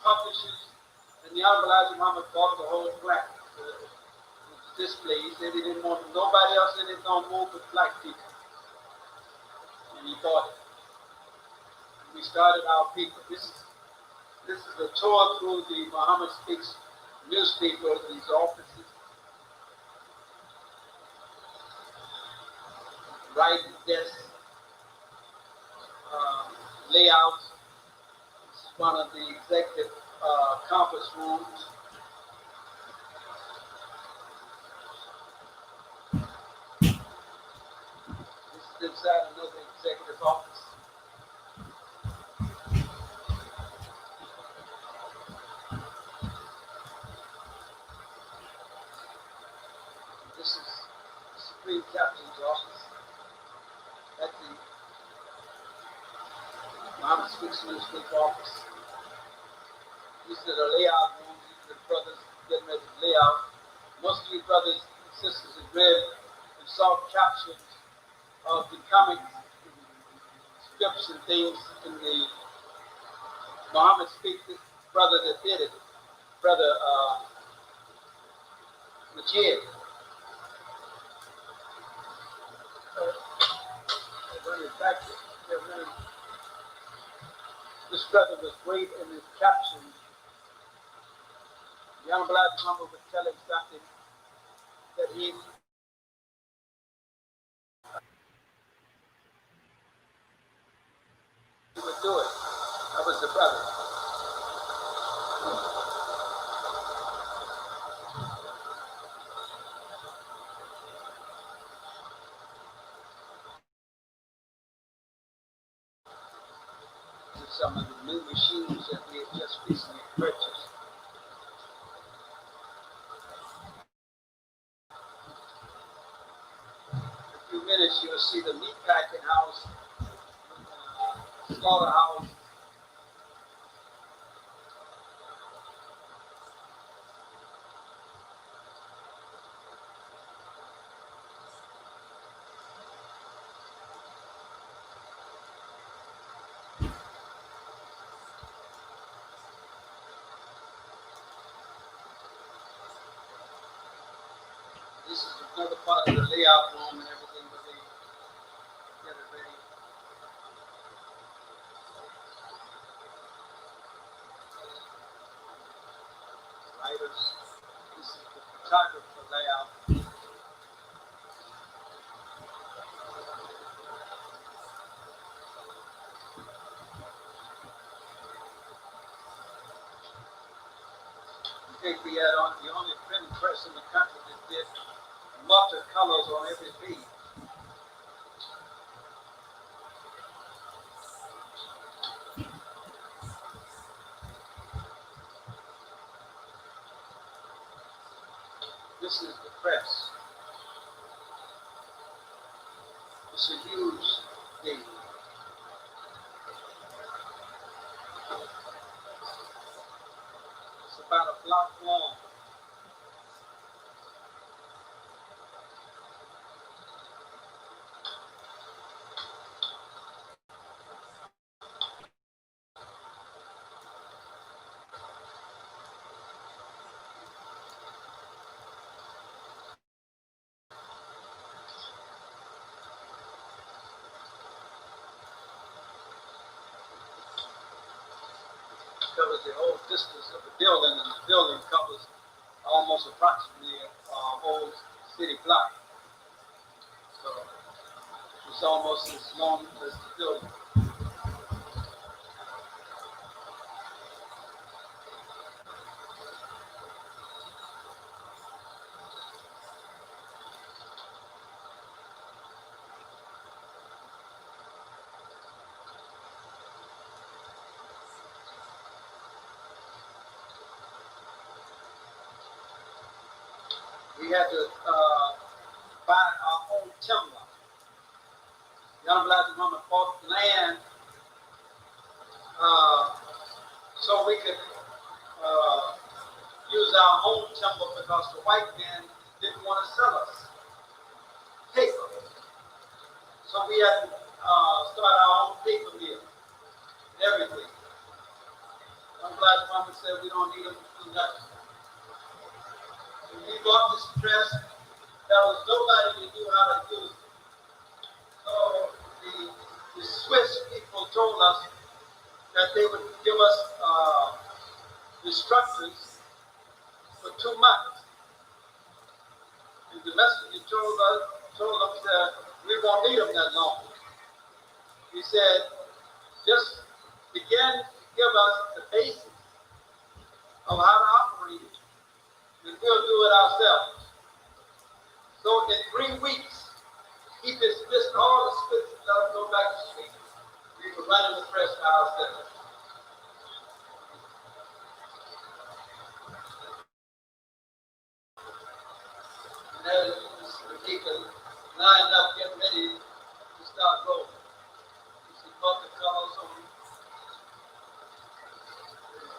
publishers, and the Honorable Elijah Muhammad bought the whole black display. He said he didn't want nobody else in it no more but black people. And he bought it. And we started our people. This is a tour through the Muhammad Speaks newspaper, these offices, writing desks, layouts. This is one of the executive conference rooms. This is inside another executive office. This is the Supreme Captain's office. At the Muhammad Speaks newspaper office. These are the layout rooms. These are the brothers getting ready to lay out. Most of you brothers and sisters have read and saw captions of the comic strips and things in the Muhammad Speaks. This brother that did it, Brother Majid. This brother was great in his captions. The Honorable Elijah Muhammad would tell him something that he would do it. That was the brother. Some of the new machines that we have just recently purchased. In a few minutes, you'll see the meat packing house, slaughterhouse. This is another part of the layout room and everything where they get it ready. Writers. This is the photographer layout. I think we had the only printing press in the country that did multi-colors on every page. This is the press. It's a huge thing. It's about a block long. Covers the whole distance of the building, and the building covers almost approximately a whole city block. So it's almost as long as the building. had to buy our own timber. Young black woman bought land so we could use our own timber because the white man didn't want to sell us paper. So we had to start our own paper mill, everything. Young black woman said we don't need them to do nothing. When we bought this press, there was nobody that knew how to use it. So the Swiss people told us that they would give us instructions for 2 months. And the messenger told them that we won't need them that long. He said, just begin to give us the basics of how to operate it, and we'll do it ourselves. So in 3 weeks, he dismissed all the Swiss and let them go back to sleep. We were running the press ourselves. And as the people lined up, getting ready to start rolling. You see multicolors on it.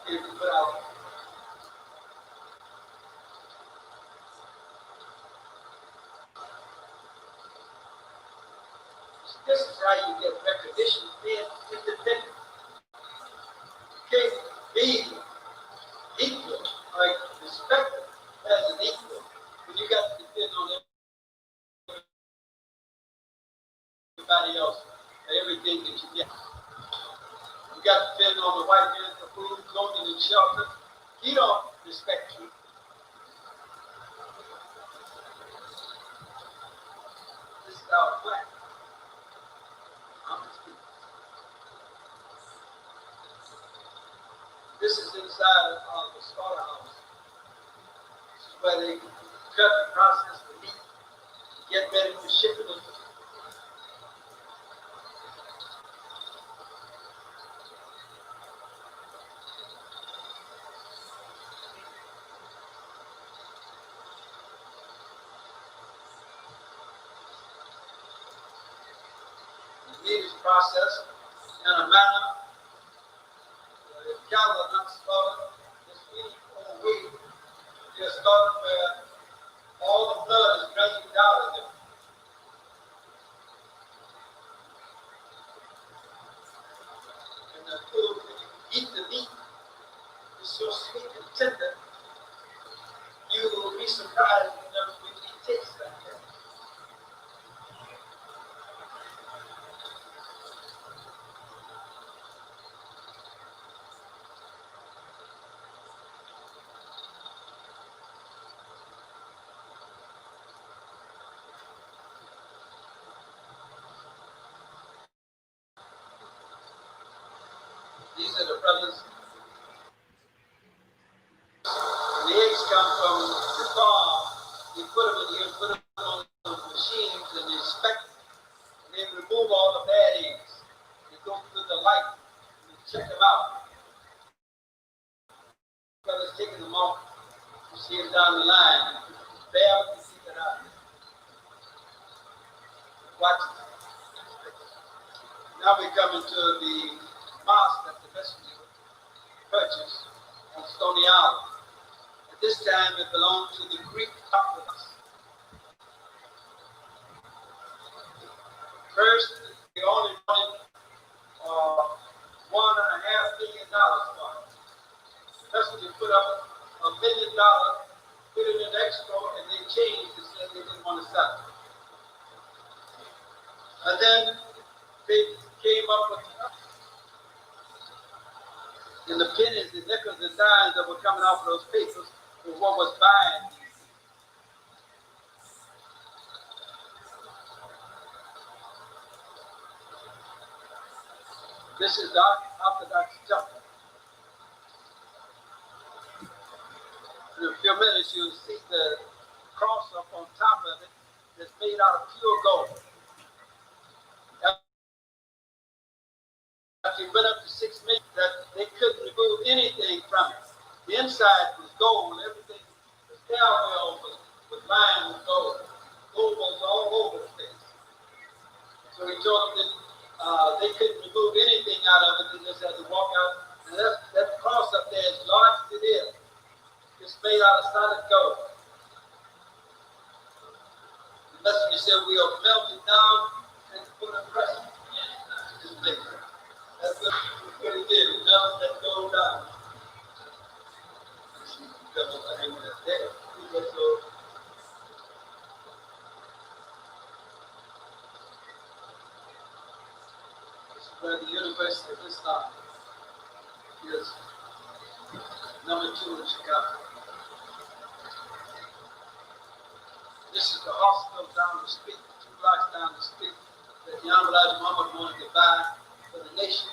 Here we put out. This is how you get recognition of being independent. You can't be equal, like respected as an equal, when you got to depend on everybody else and everything that you get. You got to depend on the white man for food, clothing, and shelter. He don't respect you. This is our plan. This is inside of the slaughterhouse. This is where they cut and process the meat, get ready for shipping it. The meat is processed in a manner that cattle are not slaughtered this week or week. They're slaughtered where all the blood is drained out of them. And the food, when you eat the meat, it's so sweet and tender, you will be surprised when it tastes like that. These are the brothers. The eggs come from the farm. You put them in here, put them on the machines, and they inspect them. And they remove all the bad eggs. They go through the light and check them out. Brothers taking them off. You see them down the line. Barely can see that out. Watch it. Now we come into the mosque that the messenger purchased on Stony Island. At this time, it belonged to the Greek Orthodox. First, they only wanted $1.5 million for it. The messenger put up $1 million, put it in escrow, and they changed and said they didn't want to sell it. And then they came up with and the pennies, the nickels, and dimes that were coming off of those papers were what was buying these. This is the Orthodox temple. In a few minutes, you'll see the cross up on top of it that's made out of pure gold. After it went up to 6 million, that they couldn't remove anything from it. The inside was gold, everything, the stairwell was lined told them that they couldn't remove anything out of it. They just had to walk out. And that cross up there, as large as it is, it's made out of solid gold. The messenger said, we are melted down and put a pressure. That's what he did. He melted that gold down. Where the University of Islam is number 2 in Chicago. This is the hospital down the street, 2 blocks down the street, that the Honorable Muhammad wanted to buy for the nation.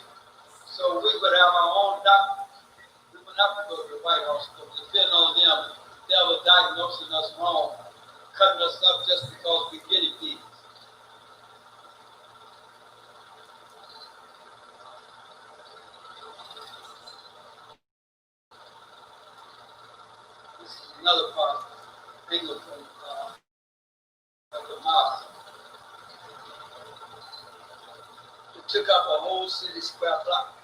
So we would have our own doctors. We would not go to the White Hospital, depend on them. They were diagnosing us wrong, cutting us up just because we get it deep. Another part, angle from the mosque. It took up a whole city square block.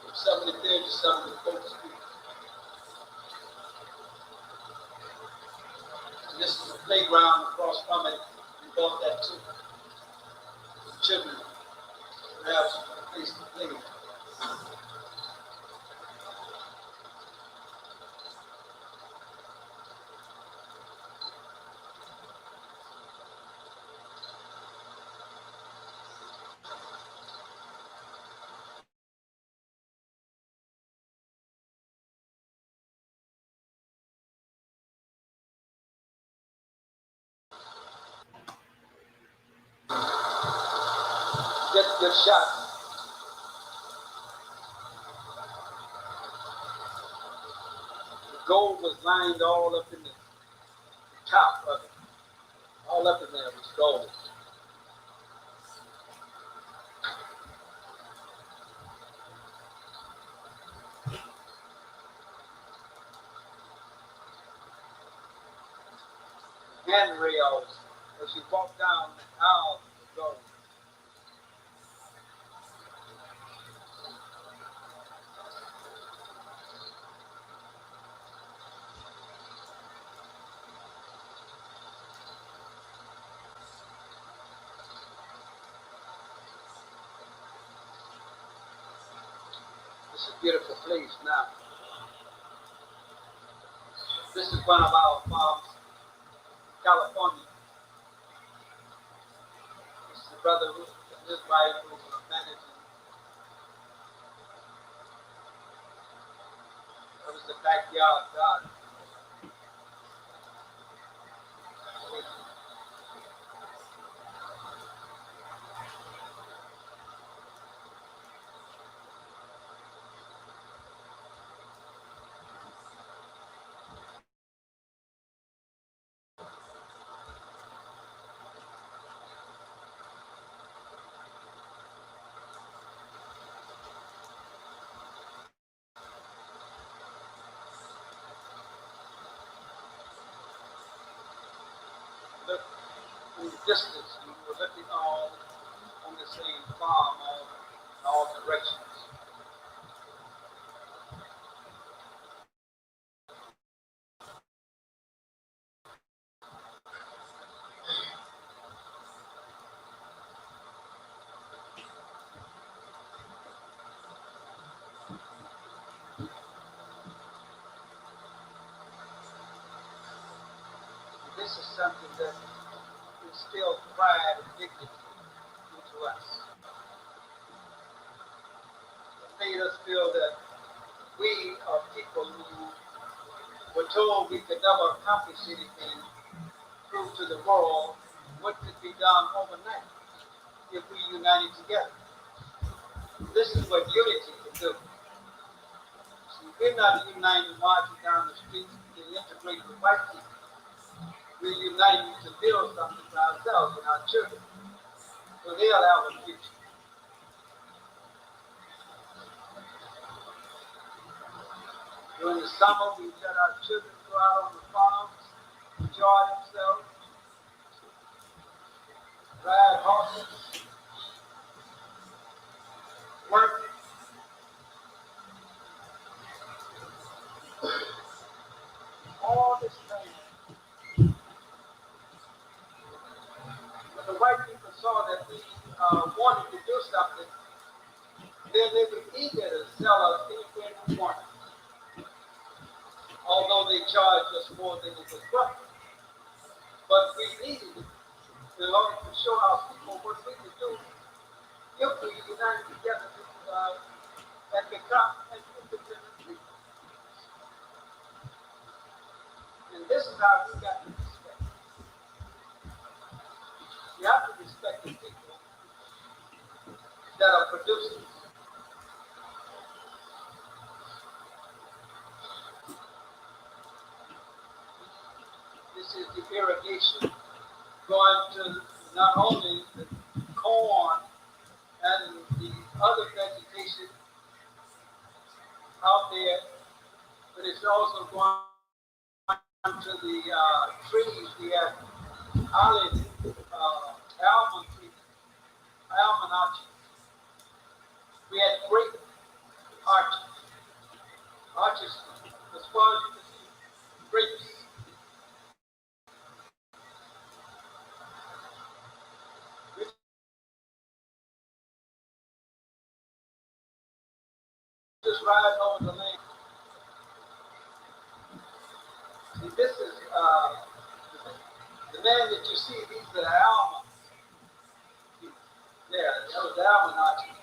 From 73rd to 74th Street. And this is a playground across from it. We bought that too. The children would have a place to play. Get good shots. The gold was lined all up in the top of it. All up in there was gold. Handrails as you walk down the aisle of gold. It's a beautiful place now. This is one of our farms, California. This is the brother and his wife who was managing. That was the backyard garden. Look in the distance, you were looking all on the same farm, all directions. This is something that instills pride and dignity into us. It made us feel that we are people who were told we could never accomplish anything, prove to the world what could be done overnight if we united together. This is what unity can do. See, we're not uniting marching down the streets to integrate with white people. We're uniting to build something for ourselves and our children, so they'll have a future. During the summer, we let our children go out on the farms, enjoy themselves, ride horses, work, all this thing. When the white people saw that we wanted to do something, then they were eager to sell us anything we wanted, although they charged us more than it was worth. But we needed it in order to show our people what we could do if we united together and become an independent people. And this is how we got to respect. You have to respect the people that are producing. This is the irrigation going to not only the corn and the other vegetation out there, but it's also going to the trees. We have olive, almond trees, almond orchards. We had grape orchards, as far as you can see, grapes. We just ride over the land. See, this is the man that you see. These are the almonds. Yeah, that was the almond orchard.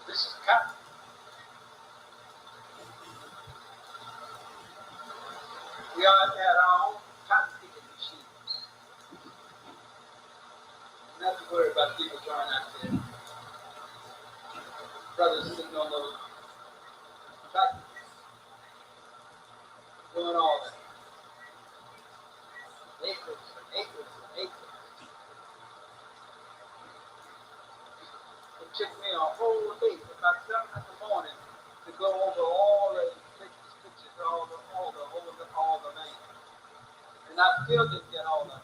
This is cotton. We all had our own cotton picking machines. Not to worry about people going out there. Brothers sitting on those tractors, doing all that. Acres and acres and acres. It took me a whole day, about 7 in the morning, to go over all the pictures, all the land. And I still didn't get all of it.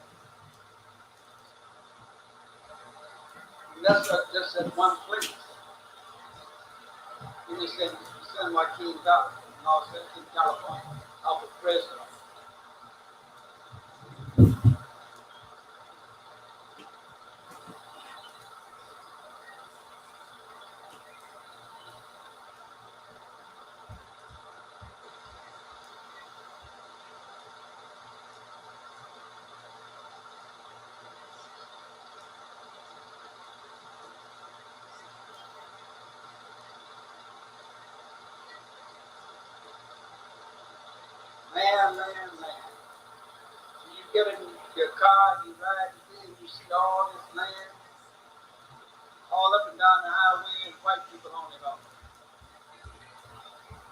And that's just at one place. In the San Joaquin Valley, in California, out of Fresno. Man. You get in your car and you ride and you see all this land, all up and down the highway, and white people on it all.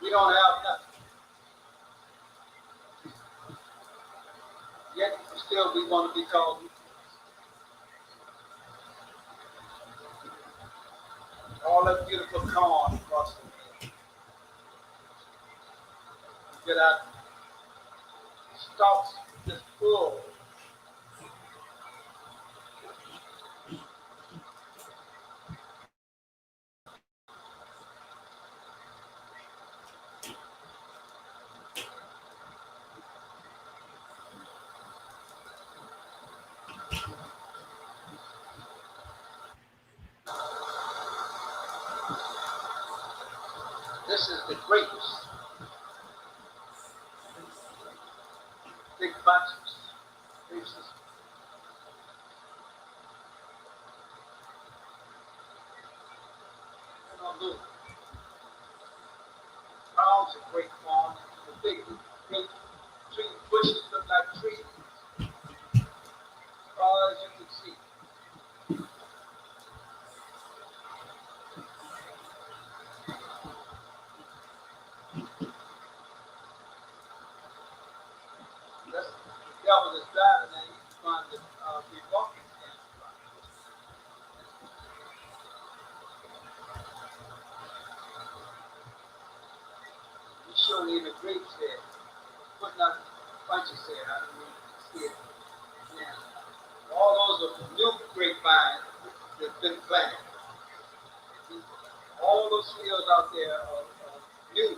We don't have nothing. Yet still we want to be called. All that beautiful corn across the field. You get out stalks just full. This is the grapes. Big bunches. Grapes. blue. Palms are great form. The big great tree bushes look like trees, as far as you can see. That's the devil is driving and he's trying to be walking against Christ. He's showing you the grapes there. Putting up bunches there. I don't know if you can see it. Yeah. All those are new grapevines that's been planted. All those fields out there are new.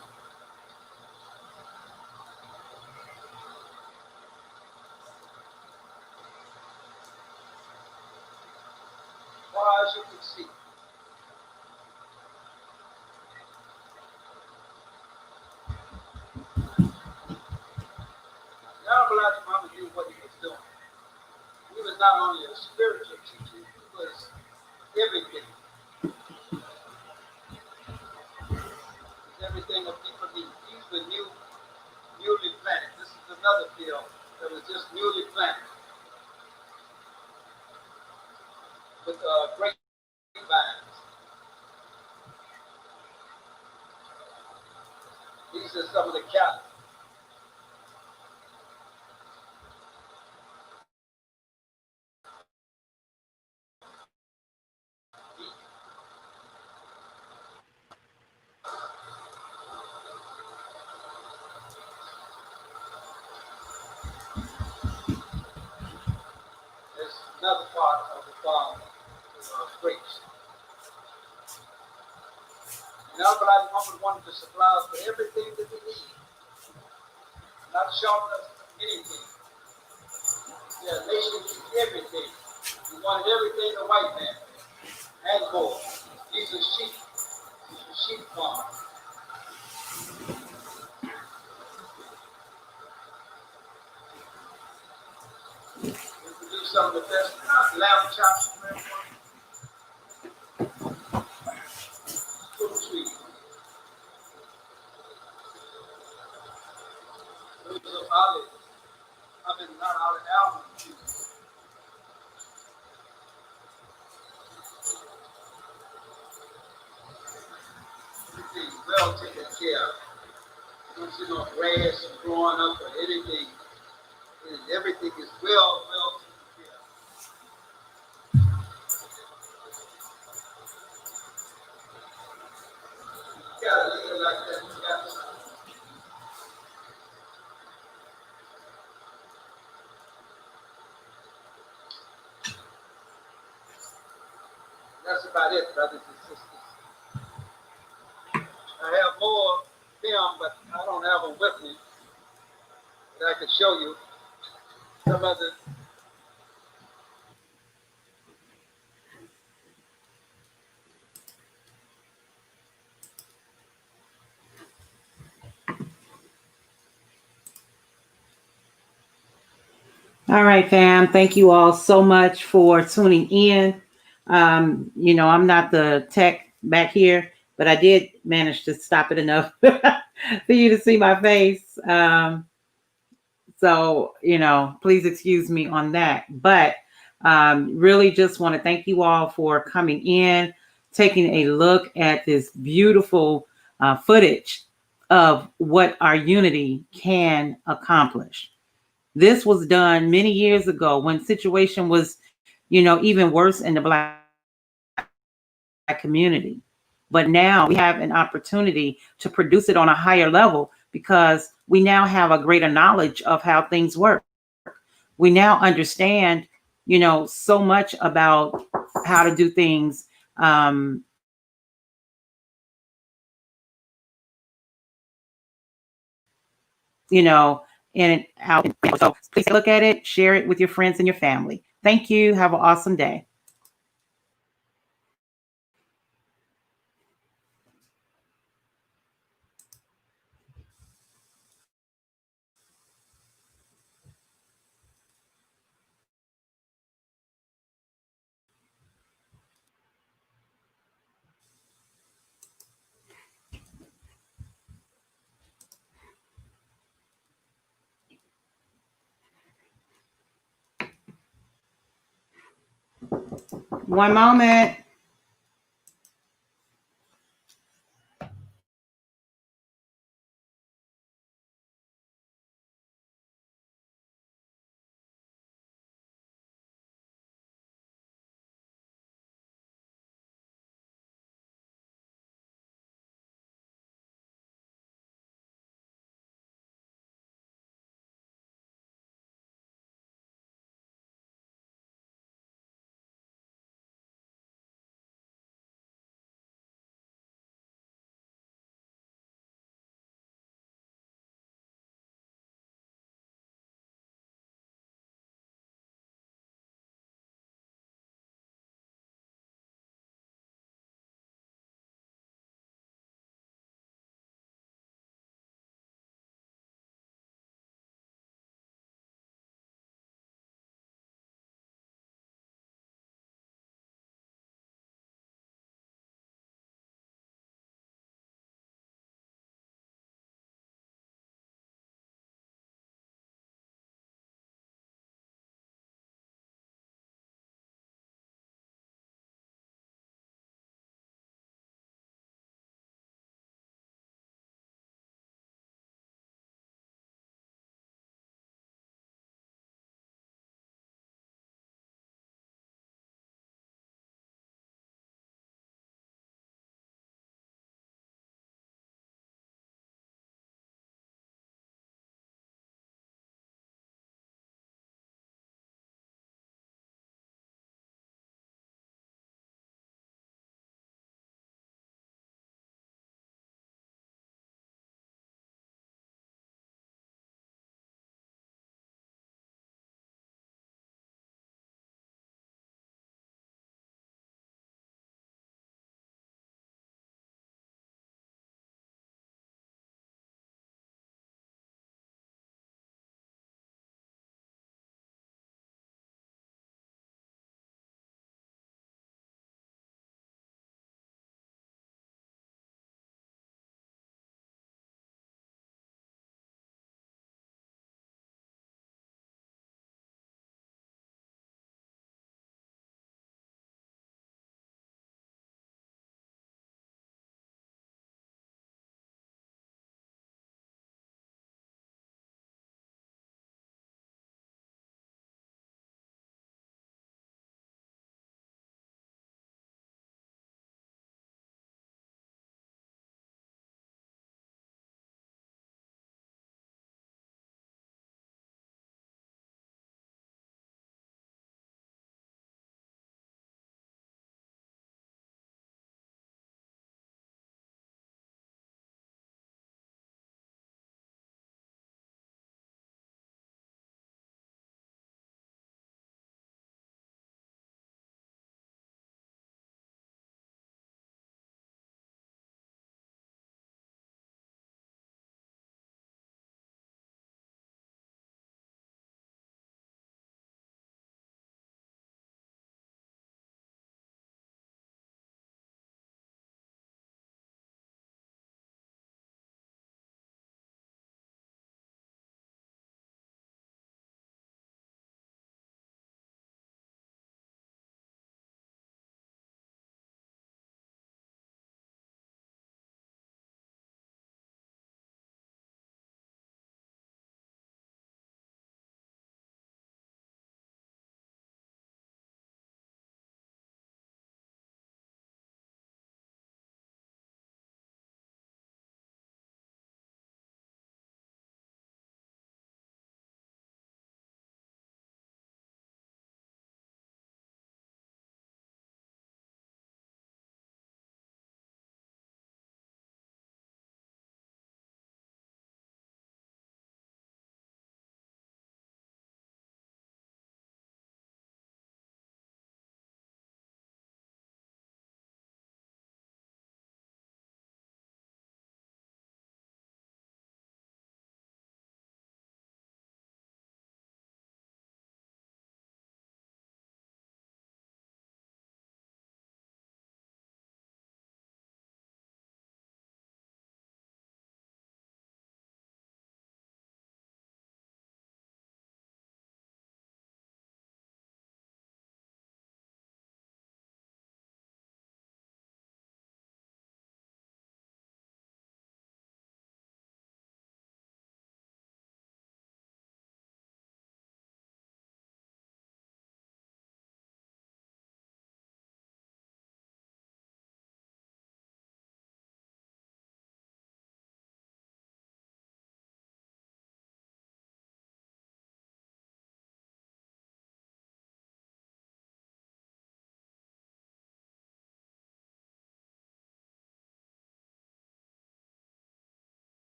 As far as you can see. Now Elijah Muhammad knew what he was doing. He was not only a spiritual teacher, he was everything. He's everything that people need. He's the newly planted. This is another field that was just newly planted with grapevines. These are some of the cattle. There's another part of the farm grapes. And Elijah Muhammad wanted to supply us with everything that we need. Not short of anything. Yeah, nation needs everything. We wanted everything the white man and more. These are sheep. These are sheep farms. We produce some of the best lamb chops from everyone. Fruit trees. Those are olives. Not olive, almond trees. Everything well taken care of. You don't see no grass growing up or anything. Everything is well taken care of. You gotta leave it like that. You gotta stop. That's about it, brothers and sisters. I have more film, but I don't have them with me. But I can show you some of the. All right, fam. Thank you all so much for tuning in. I'm not the tech back here, but I did manage to stop it enough for you to see my face. So, please excuse me on that. But really just want to thank you all for coming in, taking a look at this beautiful footage of what our unity can accomplish. This was done many years ago when situation was, even worse in the Black community. But now we have an opportunity to produce it on a higher level because we now have a greater knowledge of how things work. We now understand, so much about how to do things. You know, and out. So please look at it, share it with your friends and your family. Thank you. Have an awesome day. One moment.